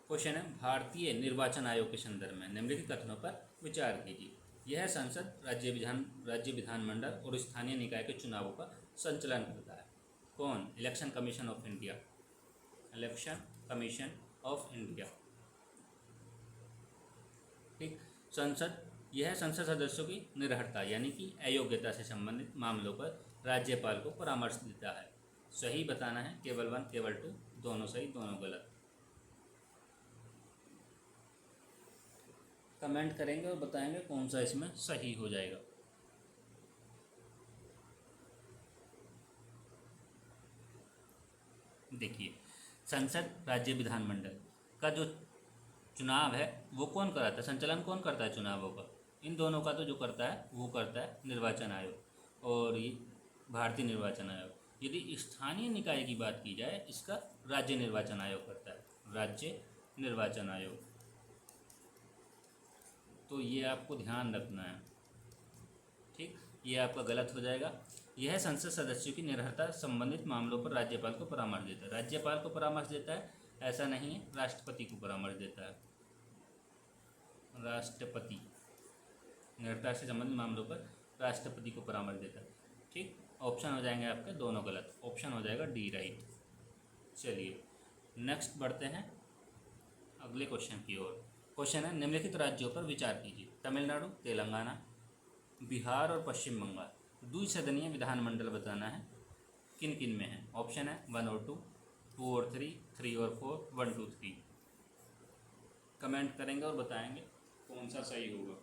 क्वेश्चन है, भारतीय निर्वाचन आयोग के संदर्भ में निम्नलिखित कथनों पर विचार कीजिए। यह संसद, राज्य विधानमंडल और स्थानीय निकाय के चुनावों का संचालन करता है। कौन? Election commission of India. Election commission of India. ठीक, संसद, यह संसद सदस्यों की निरर्हता यानी कि अयोग्यता से संबंधित मामलों पर राज्यपाल को परामर्श देता है। सही बताना है, केवल 1 केवल 2, दोनों सही दोनों गलत। कमेंट करेंगे और बताएंगे कौन सा इसमें सही हो जाएगा। देखिए संसद, राज्य विधानमंडल का जो चुनाव है वो कौन कराता है, संचालन कौन करता है चुनावों का? इन दोनों का तो जो करता है वो करता है निर्वाचन आयोग और ये भारतीय निर्वाचन आयोग। यदि स्थानीय निकाय की बात की जाए, इसका राज्य निर्वाचन आयोग करता है, राज्य निर्वाचन आयोग। तो ये आपको ध्यान रखना है। ठीक, ये आपका गलत हो जाएगा। यह संसद सदस्यों की निरर्हता संबंधित मामलों पर राज्यपाल को परामर्श देता है। राज्यपाल को परामर्श देता है ऐसा नहीं है, राष्ट्रपति को परामर्श देता है। राष्ट्रपति, निरर्हता से संबंधित मामलों पर राष्ट्रपति को परामर्श देता है। ठीक, ऑप्शन हो जाएंगे आपके दोनों गलत, ऑप्शन हो जाएगा डी राइट। चलिए नेक्स्ट बढ़ते हैं अगले क्वेश्चन की ओर। क्वेश्चन है, निम्नलिखित राज्यों पर विचार कीजिए। तमिलनाडु, तेलंगाना, बिहार और पश्चिम बंगाल द्विसदनीय विधानमंडल बताना है, किन किन में है। ऑप्शन है 1 और 2, 2 और 3, 3 और 4, 1 2 3। कमेंट करेंगे और बताएंगे कौन सा सही होगा।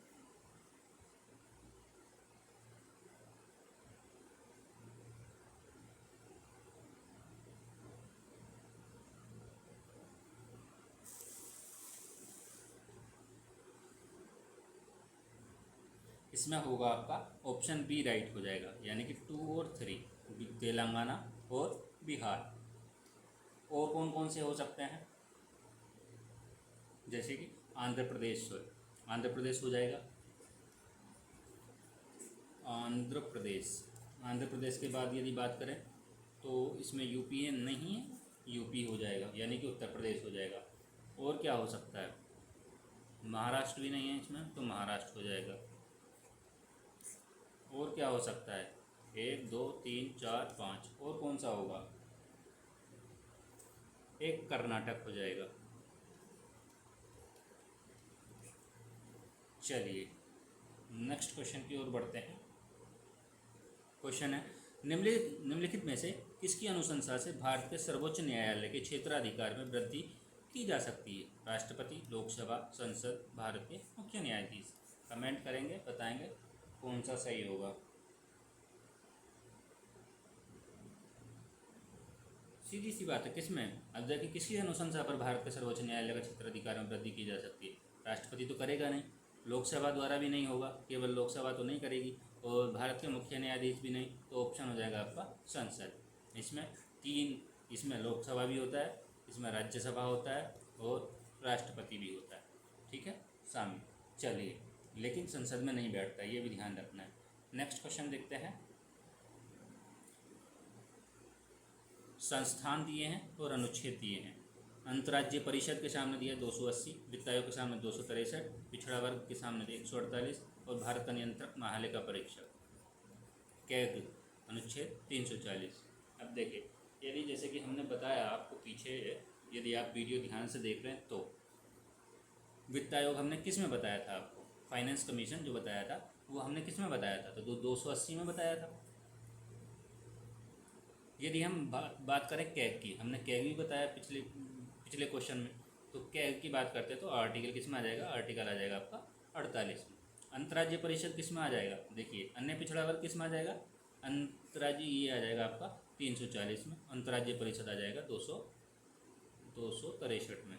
इसमें होगा आपका ऑप्शन बी राइट हो जाएगा, यानी कि 2 और 3, तेलंगाना और बिहार। और कौन कौन से हो सकते हैं? जैसे कि आंध्र प्रदेश हो जाएगा। आंध्र प्रदेश के बाद यदि बात करें तो इसमें यूपी नहीं है, यूपी हो जाएगा, यानी कि उत्तर प्रदेश हो जाएगा। और क्या हो सकता है? महाराष्ट्र भी नहीं है इसमें, तो महाराष्ट्र हो जाएगा। और क्या हो सकता है? 1 2 3 4 5, और कौन सा होगा? एक कर्नाटक हो जाएगा। चलिए नेक्स्ट क्वेश्चन की ओर बढ़ते हैं। क्वेश्चन है, निम्नलिखित में से किसकी अनुशंसा से भारत के सर्वोच्च न्यायालय के क्षेत्राधिकार में वृद्धि की जा सकती है? राष्ट्रपति, लोकसभा, संसद, भारत के मुख्य न्यायाधीश। कमेंट करेंगे, बताएंगे कौन सा सही होगा। सीधी सी बात है, किसमें? अब देखिए, किसकी अनुशंसा पर भारत के सर्वोच्च न्यायालय का क्षेत्राधिकार में वृद्धि की जा सकती है? राष्ट्रपति तो करेगा नहीं, लोकसभा द्वारा भी नहीं होगा, केवल लोकसभा तो नहीं करेगी, और भारत के मुख्य न्यायाधीश भी नहीं, तो ऑप्शन हो जाएगा आपका संसद। इसमें तीन, इसमें लोकसभा भी होता है, इसमें राज्यसभा होता है, और राष्ट्रपति भी होता है। ठीक है, शामिल। चलिए, लेकिन संसद में नहीं बैठता, ये भी ध्यान रखना है। नेक्स्ट क्वेश्चन देखते हैं। संस्थान दिए हैं और अनुच्छेद दिए हैं। अंतर्राज्यीय परिषद के सामने दिया 280, वित्त आयोग के सामने 263, पिछड़ा वर्ग के सामने 148, और भारत का नियंत्रक महालेखा परीक्षक कैग अनुच्छेद 340। अब देखिए, यदि जैसे कि हमने बताया आपको पीछे, यदि आप वीडियो ध्यान से देख रहे हैं तो वित्त आयोग हमने किस में बताया था आपको? फाइनेंस कमीशन जो बताया था वो हमने किस में बताया था? तो 280 में बताया था। यदि हम बात करें कैग की, हमने कैग भी बताया पिछले क्वेश्चन में, तो कैग की बात करते हैं तो आर्टिकल किस में आ जाएगा? आर्टिकल आ जाएगा आपका 48 में। अंतर्राज्यीय परिषद किस में आ जाएगा? देखिए, अन्य पिछड़ा वर्ग किस में आ जाएगा? अंतर्राज्यीय ये आ जाएगा आपका 340 में, अंतर्राज्यीय परिषद आ जाएगा 263 में,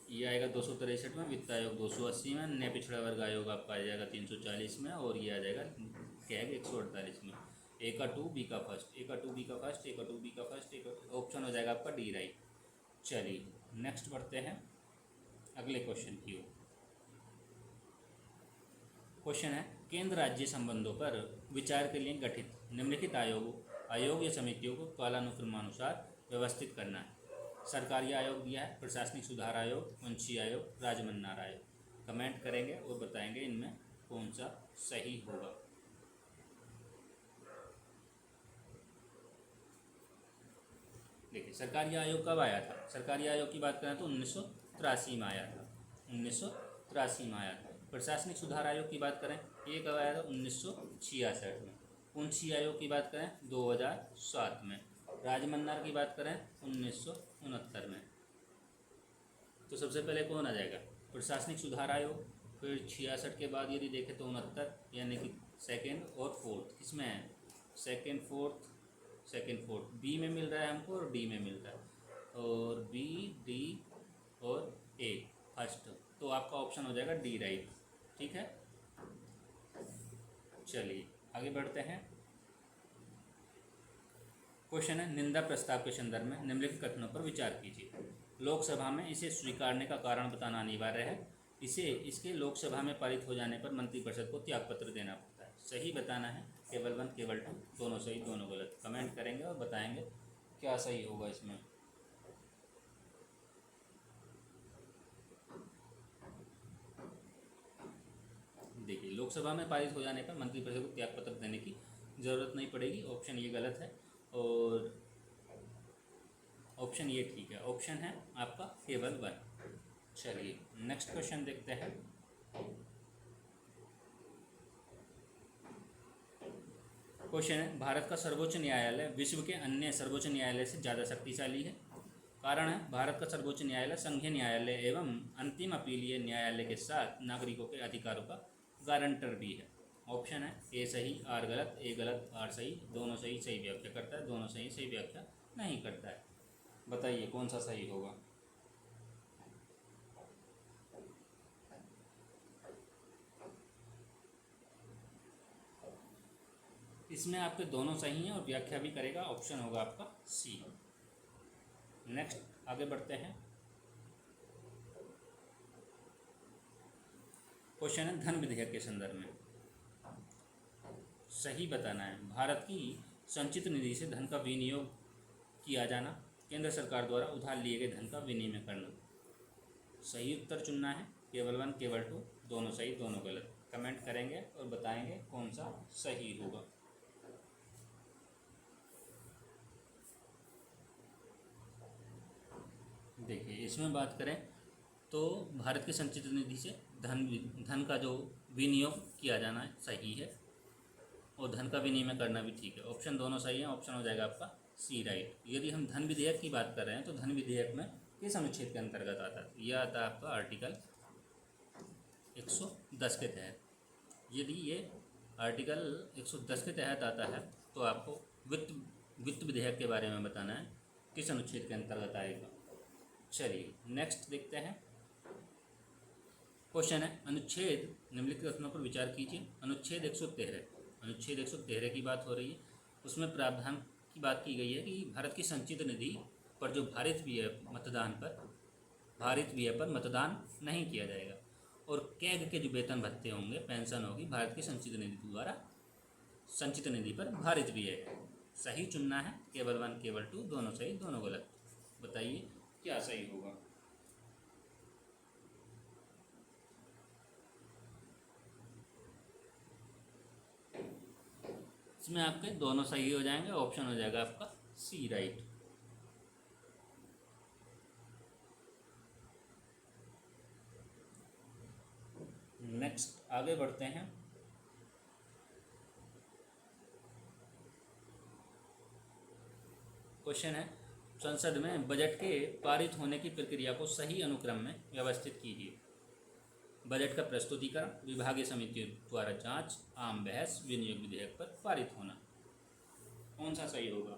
ये आएगा 263 में, वित्त आयोग 280 में, अन्य पिछड़ा वर्ग आयोग आपका आ जाएगा 340 में, और ये आ जाएगा कैग 148 में। ए का 2, बी का फर्स्ट, ए का 2, बी का फर्स्ट, ए का 2, बी का फर्स्ट, ऑप्शन हो जाएगा आपका डी राइट। चलिए नेक्स्ट बढ़ते हैं अगले क्वेश्चन की ओर। क्वेश्चन है, केंद्र राज्य संबंधों पर विचार के लिए गठित निम्नलिखित आयोग या समितियों को कालानुक्रमानुसार व्यवस्थित करना है। सरकारी आयोग दिया है, प्रशासनिक सुधार आयोग, वंशीय आयोग, राजमन्नार आयोग। कमेंट करेंगे और बताएंगे इनमें कौन सा सही होगा। देखिए, सरकारी आयोग कब आया था? सरकारी आयोग की बात करें तो 1983 में आया था, 1983 में आया था। प्रशासनिक सुधार आयोग की बात करें, ये कब आया था? 1966 में। वंशीय आयोग की बात करें 2007 में। राजमन्नार की बात करें 1969 में। तो सबसे पहले कौन आ जाएगा? प्रशासनिक सुधार आयोग। फिर 66 के बाद यदि देखें तो 69, यानी कि सेकेंड और फोर्थ किसमें है? सेकेंड फोर्थ बी में मिल रहा है हमको और डी में मिल रहा है, और बी, डी और ए फर्स्ट, तो आपका ऑप्शन हो जाएगा डी राइट। ठीक है, चलिए आगे बढ़ते हैं। क्वेश्चन है, निंदा प्रस्ताव के संदर्भ में निम्नलिखित कथनों पर विचार कीजिए। लोकसभा में इसे स्वीकारने का कारण बताना अनिवार्य है। इसके लोकसभा में पारित हो जाने पर मंत्रिपरिषद को त्यागपत्र देना पड़ता है। सही बताना है, केवल 1 केवल 2, दोनों सही दोनों गलत। कमेंट करेंगे और बताएंगे क्या सही होगा इसमें। देखिए, लोकसभा में पारित हो जाने पर मंत्रिपरिषद को त्यागपत्र देने की ज़रूरत नहीं पड़ेगी, ऑप्शन ये गलत है, और ऑप्शन ये ठीक है। ऑप्शन है आपका केवल 1। चलिए नेक्स्ट क्वेश्चन देखते हैं। क्वेश्चन है, भारत का सर्वोच्च न्यायालय विश्व के अन्य सर्वोच्च न्यायालय से ज़्यादा शक्तिशाली है। कारण है, भारत का सर्वोच्च न्यायालय संघीय न्यायालय एवं अंतिम अपीलीय न्यायालय के साथ नागरिकों के अधिकारों का गारंटर भी है। ऑप्शन है ए सही, आर गलत, ए गलत, आर सही, दोनों सही सही व्याख्या करता है, दोनों सही सही व्याख्या नहीं करता है। बताइए कौन सा सही होगा। इसमें आपके दोनों सही हैं और व्याख्या भी करेगा, ऑप्शन होगा आपका सी। नेक्स्ट आगे बढ़ते हैं। क्वेश्चन है, धन विधेयक के संदर्भ में सही बताना है। भारत की संचित निधि से धन का विनियोग किया जाना, केंद्र सरकार द्वारा उधार लिए गए धन का विनिमय करना। सही उत्तर चुनना है, केवल 1 केवल 2, दोनों सही दोनों गलत। कमेंट करेंगे और बताएंगे कौन सा सही होगा। देखिए, इसमें बात करें तो भारत की संचित निधि से धन का जो विनियोग किया जाना है सही है, और धन का विनिमय करना भी ठीक है। ऑप्शन दोनों सही है, ऑप्शन हो जाएगा आपका सी राइट। यदि हम धन विधेयक की बात कर रहे हैं तो धन विधेयक में किस अनुच्छेद के अंतर्गत आता है? यह आता है आपका आर्टिकल 110 के तहत। यदि ये आर्टिकल 110 के तहत आता है तो आपको वित्त विधेयक के बारे में बताना है किस अनुच्छेद के अंतर्गत आएगा। चलिए नेक्स्ट देखते हैं। क्वेश्चन है, अनुच्छेद निम्नलिखित कथनों पर विचार कीजिए। अनुच्छेद 113 की बात हो रही है। उसमें प्रावधान की बात की गई है कि भारत की संचित निधि पर जो भारित व्यय पर मतदान नहीं किया जाएगा, और कैग के जो वेतन भत्ते होंगे, पेंशन होगी, भारत की संचित निधि द्वारा संचित निधि पर भारित व्यय है। सही चुनना है, केवल 1 केवल 2, दोनों सही दोनों गलत। बताइए क्या सही होगा। इसमें आपके दोनों सही हो जाएंगे, ऑप्शन हो जाएगा आपका सी राइट। नेक्स्ट आगे बढ़ते हैं। क्वेश्चन है, संसद में बजट के पारित होने की प्रक्रिया को सही अनुक्रम में व्यवस्थित कीजिए। बजट का प्रस्तुतिकरण, विभागीय समितियों द्वारा जांच, आम बहस, विनियोग विधेयक पर पारित होना। कौन सा सही होगा?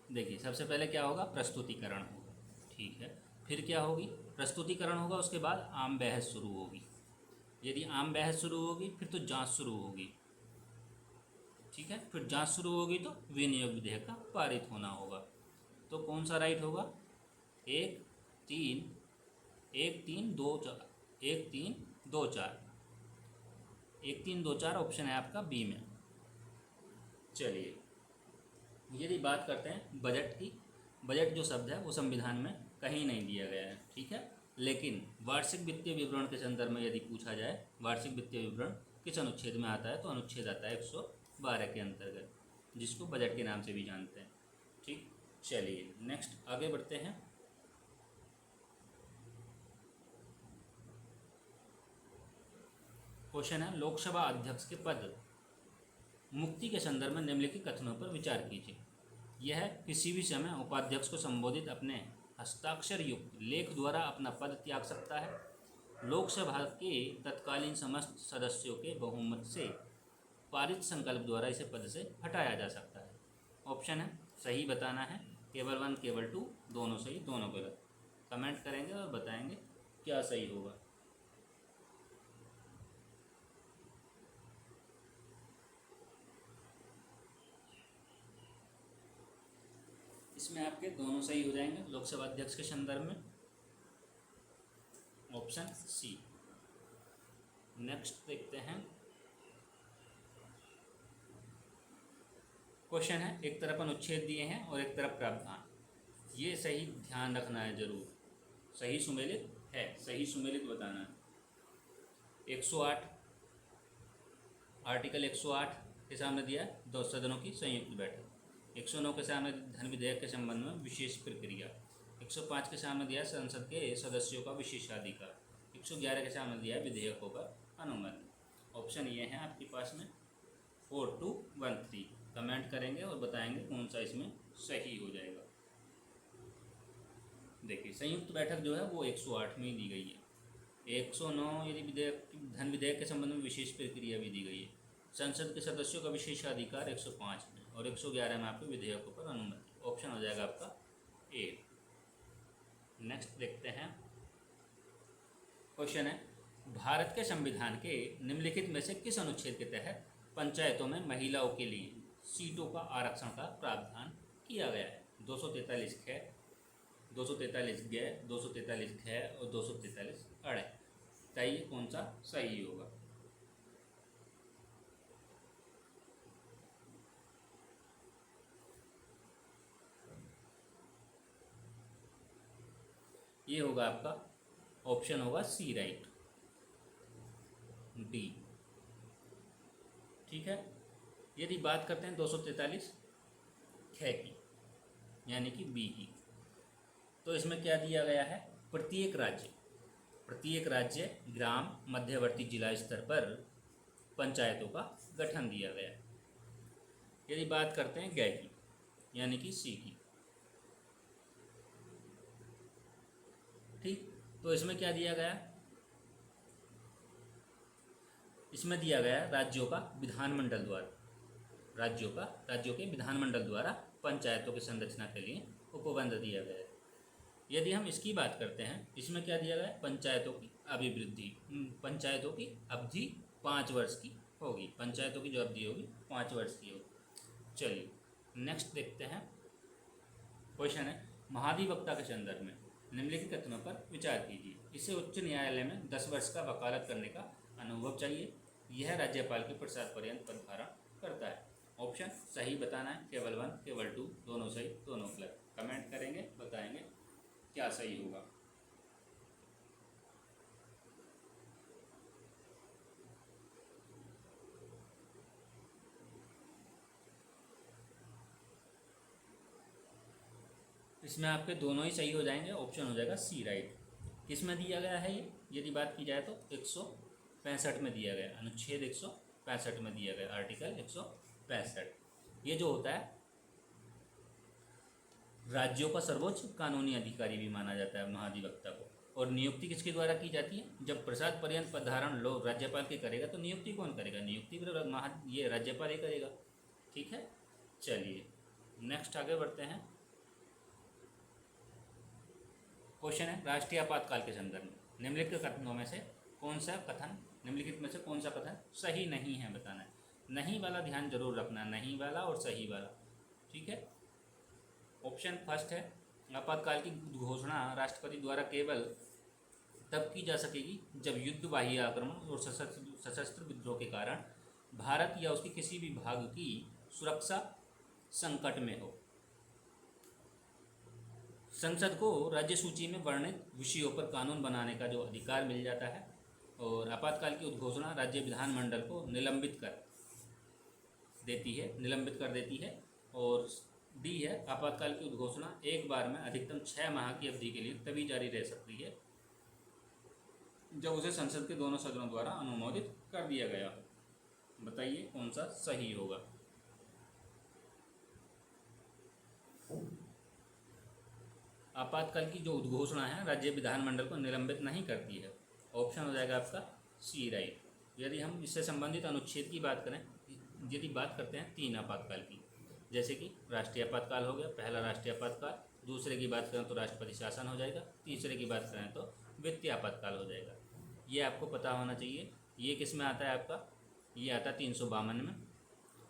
देखिए, सबसे पहले क्या होगा? प्रस्तुतिकरण होगा, ठीक है। फिर क्या होगी? प्रस्तुतिकरण होगा, उसके बाद आम बहस शुरू होगी। यदि आम बहस शुरू होगी फिर तो जांच शुरू होगी, ठीक है। फिर जांच शुरू होगी तो विनियोग विधेयक का पारित होना होगा। तो कौन सा राइट होगा? 1 3 1 3 2 4 1 3 2 4 1 3 2 4 ऑप्शन है आपका बी में। चलिए, यदि बात करते हैं बजट की, बजट जो शब्द है वो संविधान में कहीं नहीं दिया गया है, ठीक है। लेकिन वार्षिक वित्तीय विवरण के संदर्भ में यदि पूछा जाए वार्षिक वित्तीय विवरण किस अनुच्छेद में आता है, तो अनुच्छेद आता है 112 के अंतर्गत, जिसको बजट के नाम से भी जानते हैं, ठीक। चलिए नेक्स्ट आगे बढ़ते हैं। क्वेश्चन है, लोकसभा अध्यक्ष के पद मुक्ति के संदर्भ में निम्नलिखित कथनों पर विचार कीजिए। यह किसी भी समय उपाध्यक्ष को संबोधित अपने हस्ताक्षर युक्त लेख द्वारा अपना पद त्याग सकता है। लोकसभा के तत्कालीन समस्त सदस्यों के बहुमत से पारित संकल्प द्वारा इसे पद से हटाया जा सकता है। ऑप्शन है सही बताना है, केवल 1 केवल 2, दोनों सही दोनों गलत। कमेंट करेंगे और बताएंगे क्या सही होगा। इसमें आपके दोनों सही हो जाएंगे लोकसभा अध्यक्ष के संदर्भ में, ऑप्शन सी। नेक्स्ट देखते हैं। क्वेश्चन है, एक तरफ अनुच्छेद दिए हैं और एक तरफ प्रावधान, ये सही ध्यान रखना है जरूर। सही सुमेलित है, सही सुमेलित बताना है। 108 आर्टिकल 108 के सामने दिया दो सदनों की संयुक्त बैठक। 109 के सामने धन विधेयक के संबंध में विशेष प्रक्रिया। 105 के सामने दिया संसद के सदस्यों का विशेषाधिकार। 111 के सामने दिया विधेयकों पर अनुमति। ऑप्शन ये हैं आपके पास में 4 2 1 3। कमेंट करेंगे और बताएंगे कौन सा इसमें सही हो जाएगा। देखिए, संयुक्त बैठक जो है वो 108 में ही दी गई है। 109 यदि धन विधेयक के संबंध में विशेष प्रक्रिया भी दी गई है। संसद के सदस्यों का विशेषाधिकार 105 में, और 111 में आपके विधेयकों पर अनुमति। ऑप्शन हो जाएगा आपका ए। नेक्स्ट देखते हैं। क्वेश्चन है, भारत के संविधान के निम्नलिखित में से किस अनुच्छेद के तहत पंचायतों में महिलाओं के लिए सीटों का आरक्षण का प्रावधान किया गया है? 243 ख, 243 ग, 243 ख और 243 अड़। बताइए कौन सा सही होगा। ये होगा आपका ऑप्शन होगा सी राइट, डी। ठीक है। यदि बात करते हैं 243 ख की, यानी कि बी की, तो इसमें क्या दिया गया है, प्रत्येक राज्य ग्राम मध्यवर्ती जिला स्तर पर पंचायतों का गठन दिया गया है। यदि बात करते हैं ग की, यानी कि सी की, ठीक, तो इसमें क्या दिया गया, इसमें दिया गया राज्यों का विधानमंडल द्वारा, राज्यों के विधानमंडल द्वारा पंचायतों की संरचना के लिए उपबंध दिया गया है। यदि हम इसकी बात करते हैं, इसमें क्या दिया गया है, पंचायतों की अभिवृद्धि, पंचायतों की अवधि 5 वर्ष की होगी, पंचायतों की जो अवधि होगी 5 वर्ष की होगी। चलिए नेक्स्ट देखते हैं। क्वेश्चन है, महाधिवक्ता के संदर्भ में निम्नलिखित कथनों पर विचार कीजिए। इसे उच्च न्यायालय में 10 वर्ष का वकालत करने का अनुभव चाहिए। यह राज्यपाल के प्रसाद पर्यंत पद धारण करता है। ऑप्शन सही बताना है, केवल 1, केवल 2, दोनों सही, दोनों गलत। कमेंट करेंगे, बताएंगे क्या सही होगा। इसमें आपके दोनों ही सही हो जाएंगे, ऑप्शन हो जाएगा सी राइट। किस में दिया गया है ये, यदि बात की जाए तो 165 में दिया गया, अनुच्छेद 165 में दिया गया, आर्टिकल 165। ये जो होता है, राज्यों का सर्वोच्च कानूनी अधिकारी भी माना जाता है महाधिवक्ता को। और नियुक्ति किसके द्वारा की जाती है, जब प्रसाद पर्यंत पद धारण लोग राज्यपाल के करेगा तो नियुक्ति कौन करेगा, नियुक्ति ये राज्यपाल ही करेगा। ठीक है। चलिए नेक्स्ट आगे बढ़ते हैं। क्वेश्चन है, राष्ट्रीय आपातकाल के संदर्भ में निम्नलिखित कथनों में से कौन सा कथन, निम्नलिखित में से कौन सा कथन सही नहीं है, बताना है। नहीं वाला ध्यान जरूर रखना, नहीं वाला और सही वाला। ठीक है। ऑप्शन फर्स्ट है, आपातकाल की घोषणा राष्ट्रपति द्वारा केवल तब की जा सकेगी जब युद्ध, बाह्य आक्रमण और सशस्त्र विद्रोह के कारण भारत या उसके किसी भी भाग की सुरक्षा संकट में हो। संसद को राज्य सूची में वर्णित विषयों पर कानून बनाने का जो अधिकार मिल जाता है। और आपातकाल की उद्घोषणा राज्य विधानमंडल को निलंबित कर देती है। और डी है, आपातकाल की उद्घोषणा एक बार में अधिकतम 6 माह की अवधि के लिए तभी जारी रह सकती है जब उसे संसद के दोनों सदनों द्वारा अनुमोदित कर दिया गया हो। बताइए कौन सा सही होगा। आपातकाल की जो उद्घोषणा है राज्य विधानमंडल को निलंबित नहीं करती है। ऑप्शन हो जाएगा आपका सी राइट। यदि हम इससे संबंधित अनुच्छेद की बात करें, यदि बात करते हैं 3 आपातकाल की, जैसे कि राष्ट्रीय आपातकाल हो गया, पहला राष्ट्रीय आपातकाल, दूसरे की बात करें तो राष्ट्रपति शासन हो जाएगा, तीसरे की बात करें तो वित्तीय आपातकाल हो जाएगा। ये आपको पता होना चाहिए। ये किस में आता है आपका, ये आता है 352 में,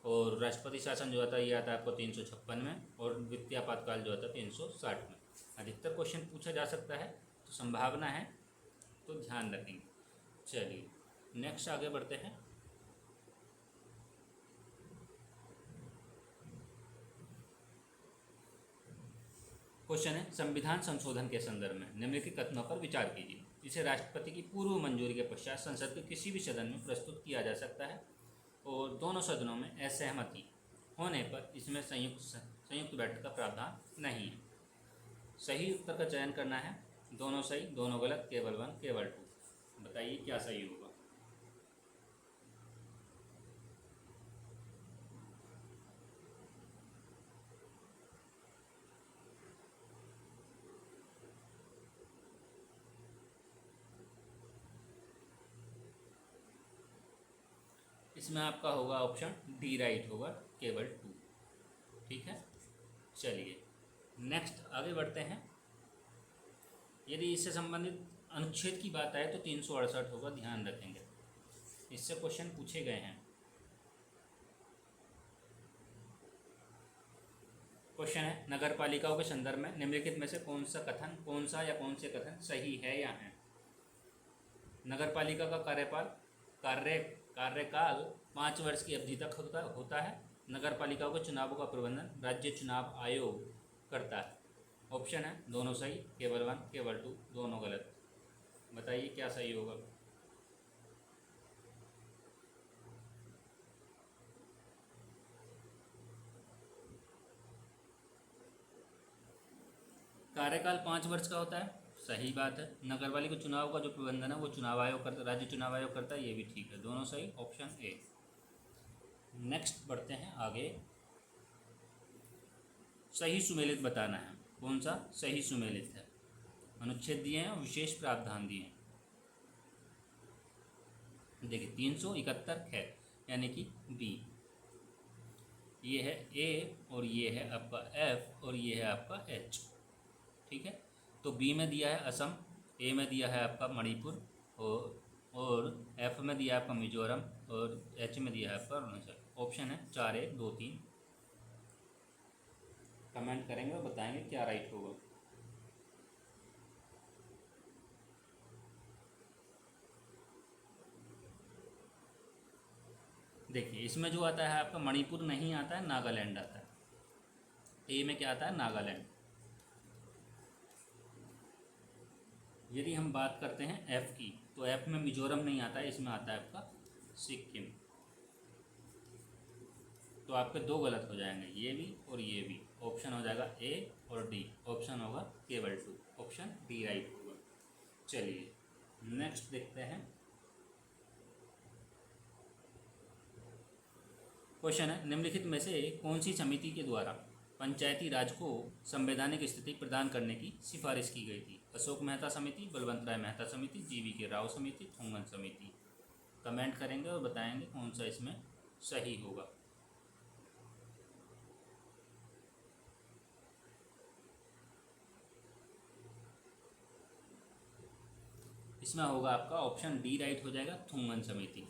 और राष्ट्रपति शासन जो आता है ये आता है आपको 356 में, और वित्तीय आपातकाल जो आता है 360 में। अधिकतर क्वेश्चन पूछा जा सकता है, तो संभावना है, तो ध्यान रखेंगे। चलिए नेक्स्ट आगे बढ़ते हैं। क्वेश्चन है, संविधान संशोधन के संदर्भ में निम्नलिखित कथनों पर विचार कीजिए। इसे राष्ट्रपति की पूर्व मंजूरी के पश्चात संसद के किसी भी सदन में प्रस्तुत किया जा सकता है, और दोनों सदनों में असहमति होने पर इसमें संयुक्त बैठक का प्रावधान नहीं है। सही उत्तर का चयन करना है, दोनों सही, दोनों गलत, केवल 1, केवल 2। बताइए क्या सही होगा। इसमें आपका होगा ऑप्शन डी राइट होगा, केवल 2। ठीक है। चलिए नेक्स्ट आगे बढ़ते हैं। यदि इससे संबंधित अनुच्छेद की बात आए तो 368 होगा, ध्यान रखेंगे, इससे क्वेश्चन पूछे गए हैं। क्वेश्चन है, नगर पालिकाओं के संदर्भ में निम्नलिखित में से कौन से कथन सही है या है। नगर पालिका का कार्यकाल 5 वर्ष की अवधि तक होता है। नगर पालिकाओं के चुनावों का प्रबंधन राज्य चुनाव आयोग करता है। ऑप्शन है दोनों सही, केवल 1 केवल 2 दोनों गलत। बताइए क्या सही होगा। कार्यकाल 5 वर्ष का होता है, सही बात है। नगरपालिका चुनाव का जो प्रबंधन है वो चुनाव आयोग करता, राज्य चुनाव आयोग करता है, ये भी ठीक है, दोनों सही, ऑप्शन ए। नेक्स्ट बढ़ते हैं आगे। सही सुमेलित बताना है, कौन सा सही सुमेलित है। अनुच्छेद दिए हैं और विशेष प्रावधान दिए हैं। देखिए 371 है, यानी कि बी। ये है ए और ये है आपका एफ और ये है आपका एच, ठीक है। तो बी में दिया है असम, ए में दिया है आपका मणिपुर और एफ में दिया है आपका मिजोरम और एच में दिया है आपका अरुणाचल। ऑप्शन है 4 1 2 3। कमेंट करेंगे और बताएंगे क्या राइट होगा। देखिए इसमें जो आता है आपका मणिपुर नहीं आता है, नागालैंड आता है। ए में क्या आता है, नागालैंड। यदि हम बात करते हैं एफ की, तो एफ में मिजोरम नहीं आता है, इसमें आता है आपका सिक्किम। तो आपके दो गलत हो जाएंगे, ये भी और ये भी। ऑप्शन हो जाएगा ए और डी, ऑप्शन होगा केवल 2, ऑप्शन डी राइट होगा। चलिए नेक्स्ट देखते हैं। क्वेश्चन है, निम्नलिखित में से कौन सी समिति के द्वारा पंचायती राज को संवैधानिक स्थिति प्रदान करने की सिफारिश की गई थी। अशोक मेहता समिति, बलवंत राय मेहता समिति, जीवी के राव समिति, थोंगन समिति। कमेंट करेंगे और बताएंगे कौन सा इसमें सही होगा। इसमें होगा आपका ऑप्शन डी राइट हो जाएगा, थोंगन समिति।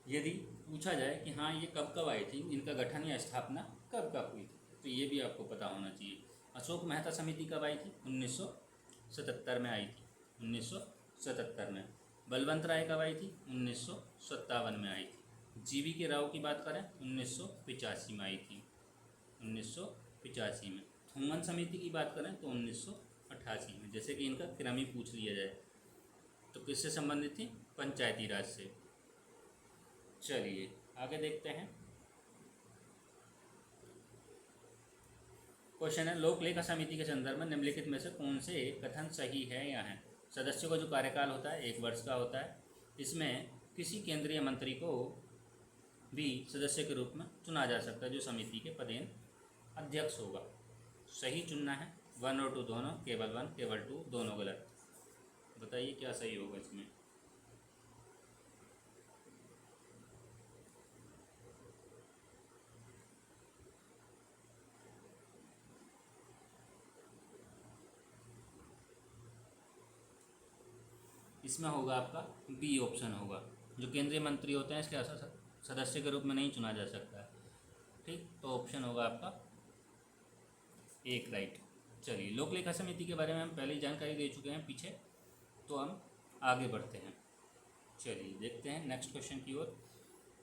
यदि पूछा जाए कि हाँ ये कब कब आई थी, इनका गठन या स्थापना कब कब हुई थी, तो ये भी आपको पता होना चाहिए। अशोक मेहता समिति कब आई थी, 1977 में आई थी, 1977 में। बलवंत राय कब आई थी, 1957 में आई थी। जीवी के राव की बात करें 1985 में आई थी, 1985 में। थोंगन समिति की बात करें तो 1988 में। जैसे कि इनका क्रम ही पूछ लिया जाए तो किससे संबंधित थी, पंचायती राज से। चलिए आगे देखते हैं। क्वेश्चन है, लोक लेखा समिति के संदर्भ में निम्नलिखित में से कौन से कथन सही है या है। सदस्यों का जो कार्यकाल होता है 1 वर्ष का होता है। इसमें किसी केंद्रीय मंत्री को भी सदस्य के रूप में चुना जा सकता है, जो समिति के पदेन अध्यक्ष होगा। सही चुनना है, 1 और 2 दोनों, केवल 1 केवल 2 दोनों गलत। बताइए क्या सही होगा इसमें। इसमें होगा आपका बी ऑप्शन होगा। जो केंद्रीय मंत्री होते हैं इसके सदस्य के रूप में नहीं चुना जा सकता है, ठीक। तो ऑप्शन होगा आपका एक राइट। चलिए लोक लेखा समिति के बारे में हम पहले ही जानकारी दे चुके हैं पीछे, तो हम आगे बढ़ते हैं। चलिए देखते हैं नेक्स्ट क्वेश्चन की ओर।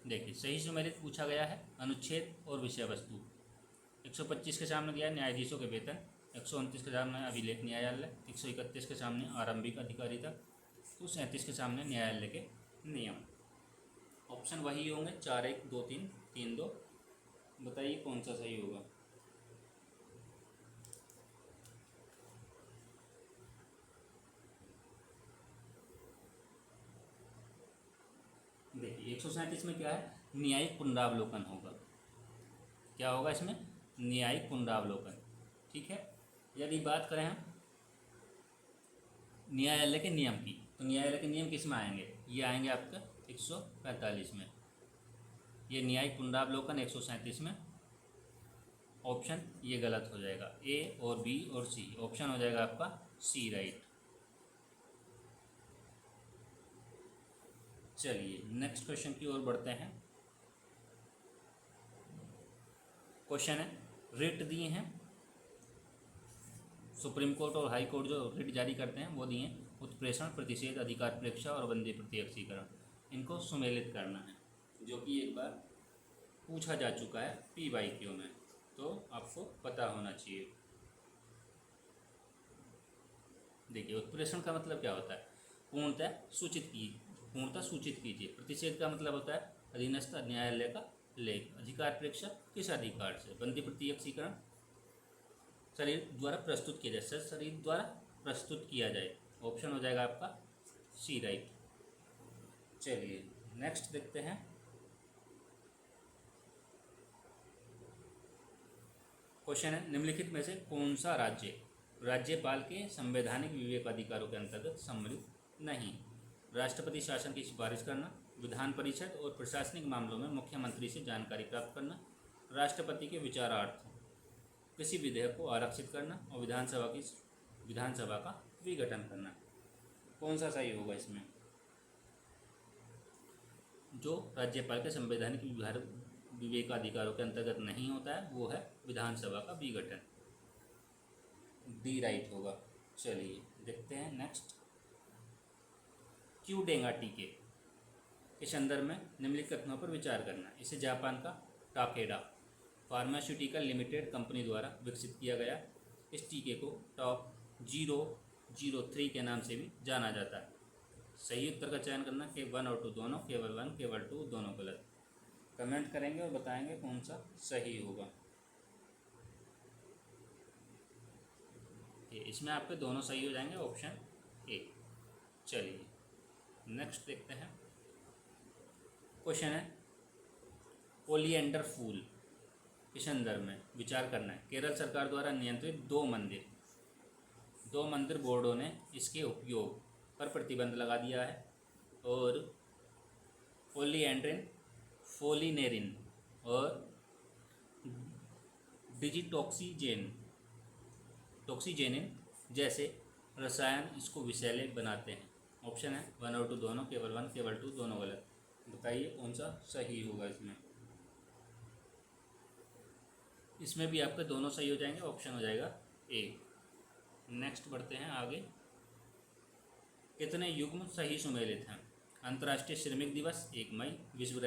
देखिए सही सुमेलित पूछा गया है, अनुच्छेद और विषय वस्तु। 125 के सामने दिया है न्यायाधीशों के वेतन, 129 के सामने अभिलेख न्यायालय, 131 के सामने आरंभिक अधिकारिता, 137 के सामने न्यायालय के नियम। ऑप्शन वही होंगे 4 1 2 3 3 2। बताइए कौन सा सही होगा। देखिए 137 में क्या है, न्यायिक पुनरावलोकन होगा। क्या होगा इसमें, न्यायिक पुनरावलोकन, ठीक है। यदि बात करें हम न्यायालय के नियम की, तो न्यायालय के नियम किस में आएंगे, ये आएंगे आपका 145 में। ये न्यायिक पुनरावलोकन 137 में। ऑप्शन ये गलत हो जाएगा, ए और बी और सी। ऑप्शन हो जाएगा आपका सी राइट। चलिए नेक्स्ट क्वेश्चन की ओर बढ़ते हैं। क्वेश्चन है, रिट दिए हैं, सुप्रीम कोर्ट और हाई कोर्ट जो रिट जारी करते हैं वो दिए, उत्प्रेषण, प्रतिषेध, अधिकार परीक्षा और बंदे प्रत्यक्षीकरण। इनको सुमेलित करना है, जो कि एक बार पूछा जा चुका है PYQ में, तो आपको पता होना चाहिए। देखिए उत्प्रेषण का मतलब क्या होता है, पूर्णतः सूचित कीजिए। प्रतिषेध का मतलब होता है अधीनस्थ न्यायालय का लेख। अधिकार प्रेक्षक किस अधिकार से, बंदी प्रत्यक्षीकरण शरीर द्वारा प्रस्तुत किया जाए, शरीर द्वारा प्रस्तुत किया जाए। ऑप्शन हो जाएगा आपका सी राइट। चलिए नेक्स्ट देखते हैं। क्वेश्चन है निम्नलिखित में से कौन सा राज्य राज्यपाल के संवैधानिक विवेकाधिकारों के अंतर्गत सम्मिलित नहीं। राष्ट्रपति शासन की सिफारिश करना, विधान परिषद और प्रशासनिक मामलों में मुख्यमंत्री से जानकारी प्राप्त करना, राष्ट्रपति के विचारार्थ किसी विधेयक को आरक्षित करना और विधानसभा का विघटन करना। कौन सा सही होगा इसमें? जो राज्यपाल के संवैधानिक विवेकाधिकारों के अंतर्गत नहीं होता है वो है विधानसभा का विघटन। डी राइट होगा। चलिए देखते हैं नेक्स्ट। क्यूडेंगा टीके के संदर्भ में निम्नलिखित कथनों पर विचार करना। इसे जापान का टाकेडा फार्मास्यूटिकल लिमिटेड कंपनी द्वारा विकसित किया गया। इस टीके को टॉप 003 के नाम से भी जाना जाता है। सही उत्तर का चयन करना, के 1 और 2 दोनों, केवल 1 केवल 2 दोनों गलत। कमेंट करेंगे और बताएंगे कौन सा सही होगा। इसमें आपके दोनों सही हो जाएंगे, ऑप्शन ए। चलिए नेक्स्ट देखते हैं। क्वेश्चन है ओलिएंडर फूल के संदर्भ में विचार करना है। केरल सरकार द्वारा नियंत्रित दो मंदिर बोर्डों ने इसके उपयोग पर प्रतिबंध लगा दिया है और ओलिएंड्रिन, फोलिनेरिन और टॉक्सीजेनिन जैसे रसायन इसको विषैले बनाते हैं। ऑप्शन है 1 और 2 दोनों, केवल 1 केवल 2 दोनों गलत। बताइए कौन सा सही होगा इसमें? इसमें भी आपके दोनों सही हो जाएंगे, ऑप्शन हो जाएगा ए। नेक्स्ट बढ़ते हैं आगे। कितने युग्म सही सुमेलित हैं? अंतर्राष्ट्रीय श्रमिक दिवस 1 मई, विश्व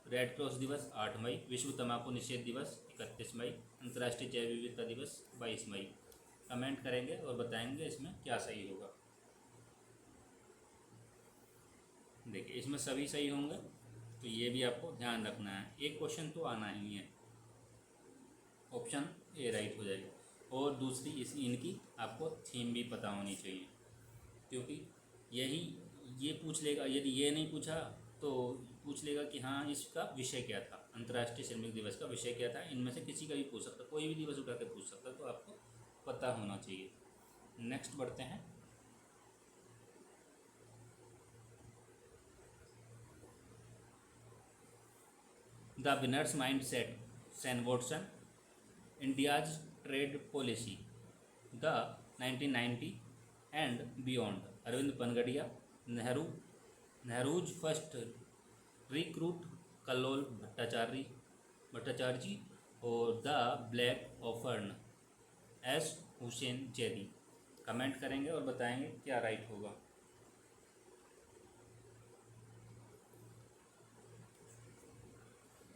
रेड क्रॉस दिवस 8 मई, विश्व तंबाकू निषेध दिवस 31 मई, अंतर्राष्ट्रीय जैव विविधता दिवस 22 मई। कमेंट करेंगे और बताएंगे इसमें क्या सही होगा। देखिए इसमें सभी सही होंगे, तो ये भी आपको ध्यान रखना है। एक क्वेश्चन तो आना ही है, ऑप्शन ए राइट हो जाएगा। और दूसरी इनकी आपको थीम भी पता होनी चाहिए, क्योंकि ये पूछ लेगा। यदि ये नहीं पूछा तो पूछ लेगा कि हाँ इसका विषय क्या था, अंतर्राष्ट्रीय श्रमिक दिवस का विषय क्या था। इनमें से किसी का भी पूछ सकता, कोई भी दिवस उठा के पूछ सकता, तो आपको पता होना चाहिए। नेक्स्ट बढ़ते हैं। The winners mind set, San Watson, India's trade policy, the 1990 and beyond, Arvind Panagariya, Nehru's first recruit Kallol Bhattacharya और द ब्लैक ऑफर्न एस हुसैन जैदी। कमेंट करेंगे और बताएंगे क्या राइट होगा।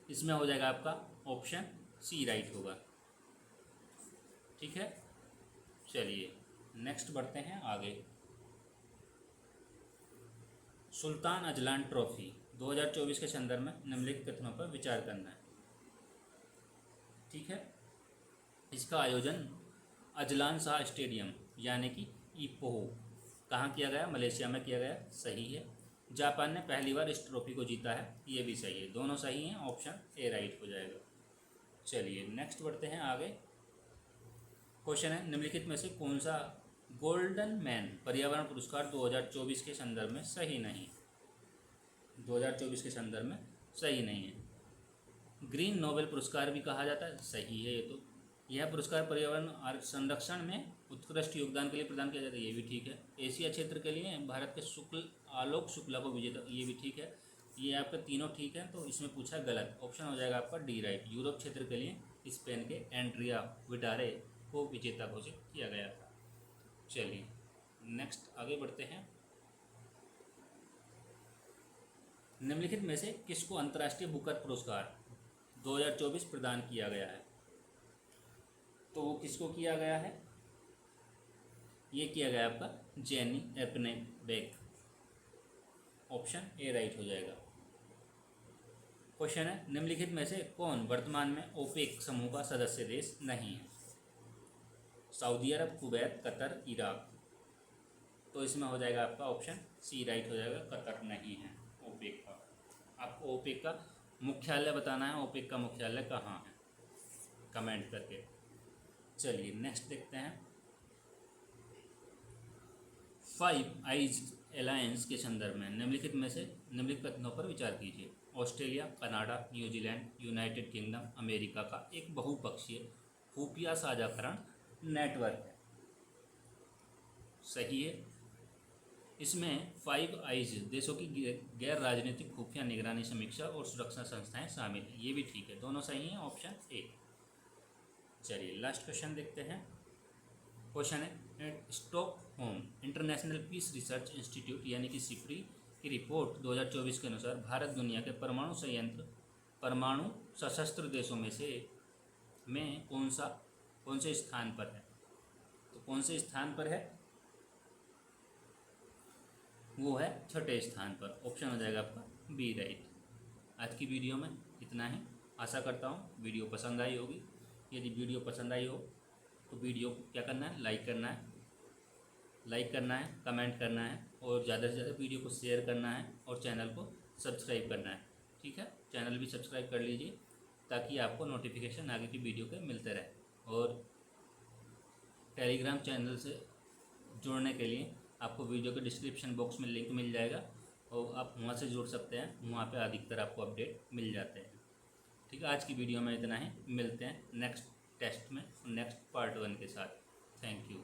इसमें हो जाएगा आपका ऑप्शन सी राइट होगा। ठीक है, चलिए नेक्स्ट बढ़ते हैं आगे। सुल्तान अजलान ट्रॉफी 2024 के संदर्भ में निम्नलिखित कथनों पर विचार करना है। ठीक है, इसका आयोजन अजलान शाह स्टेडियम यानी कि ईपोह कहाँ किया गया? मलेशिया में किया गया। सही है। जापान ने पहली बार इस ट्रॉफी को जीता है। ये भी सही है, दोनों सही हैं, ऑप्शन ए राइट हो जाएगा। चलिए नेक्स्ट बढ़ते हैं आगे। क्वेश्चन है निम्नलिखित में से कौन सा गोल्डन मैन पर्यावरण पुरस्कार 2024 के संदर्भ में सही नहीं? 2024 के संदर्भ में सही नहीं है। ग्रीन नोबेल पुरस्कार भी कहा जाता है, सही है ये तो। यह पुरस्कार पर्यावरण संरक्षण में उत्कृष्ट योगदान के लिए प्रदान किया जाता है, ये भी ठीक है। एशिया क्षेत्र के लिए भारत के आलोक शुक्ला को विजेता, ये भी ठीक है। ये आपके तीनों ठीक है, तो इसमें पूछा गलत, ऑप्शन हो जाएगा आपका डी राइट। यूरोप क्षेत्र के लिए स्पेन के एंड्रिया विडारे को विजेता घोषित किया गया था। चलिए नेक्स्ट आगे बढ़ते हैं। निम्नलिखित में से किसको अंतर्राष्ट्रीय बुकर पुरस्कार 2024 प्रदान किया गया है? तो वो किसको किया गया है? ये किया गया आपका जेनी एर्पेनेबेक। ऑप्शन ए राइट हो जाएगा। क्वेश्चन है, निम्नलिखित में से कौन वर्तमान में ओपेक समूह का सदस्य देश नहीं है? सऊदी अरब, कुवैत, कतर, इराक। तो इसमें हो जाएगा आपका ऑप्शन सी राइट हो जाएगा, कतर नहीं है ओपेक का। आपको ओपेक का मुख्यालय बताना है, ओपेक का मुख्यालय कहाँ है, कमेंट करके। चलिए नेक्स्ट देखते हैं। फाइव आइज अलायंस के संदर्भ में निम्नलिखित में से निम्नलिखित कथनों पर विचार कीजिए। Australia, Canada, New Zealand, United kingdom, America का एक बहुपक्षीय खुफिया साझाकरण नेटवर्क है। सही है। इसमें फाइव आइज देशों की गैर राजनीतिक खुफिया निगरानी, समीक्षा और सुरक्षा संस्थाएं शामिल हैं। ये भी ठीक है, दोनों सही हैं, ऑप्शन ए। चलिए लास्ट क्वेश्चन देखते हैं। क्वेश्चन है, Stockholm International Peace Research Institute यानी कि सिप्री की रिपोर्ट 2024 के अनुसार भारत दुनिया के परमाणु सशस्त्र देशों में कौन से स्थान पर है? तो कौन से स्थान पर है? वो है छठे स्थान पर। ऑप्शन हो जाएगा आपका बी राइट। आज की वीडियो में इतना ही। आशा करता हूँ वीडियो पसंद आई होगी। यदि वीडियो पसंद आई हो तो वीडियो को क्या करना है, लाइक करना है, कमेंट करना है और ज़्यादा से ज़्यादा वीडियो को शेयर करना है और चैनल को सब्सक्राइब करना है। ठीक है, चैनल भी सब्सक्राइब कर लीजिए ताकि आपको नोटिफिकेशन आगे की वीडियो के मिलते रहे। और टेलीग्राम चैनल से जुड़ने के लिए आपको वीडियो के डिस्क्रिप्शन बॉक्स में लिंक मिल जाएगा और आप वहाँ से जुड़ सकते हैं। वहाँ पे अधिकतर आपको अपडेट मिल जाते हैं। ठीक है, आज की वीडियो में इतना ही। मिलते हैं नेक्स्ट टेस्ट में, नेक्स्ट पार्ट 1 के साथ। Thank you.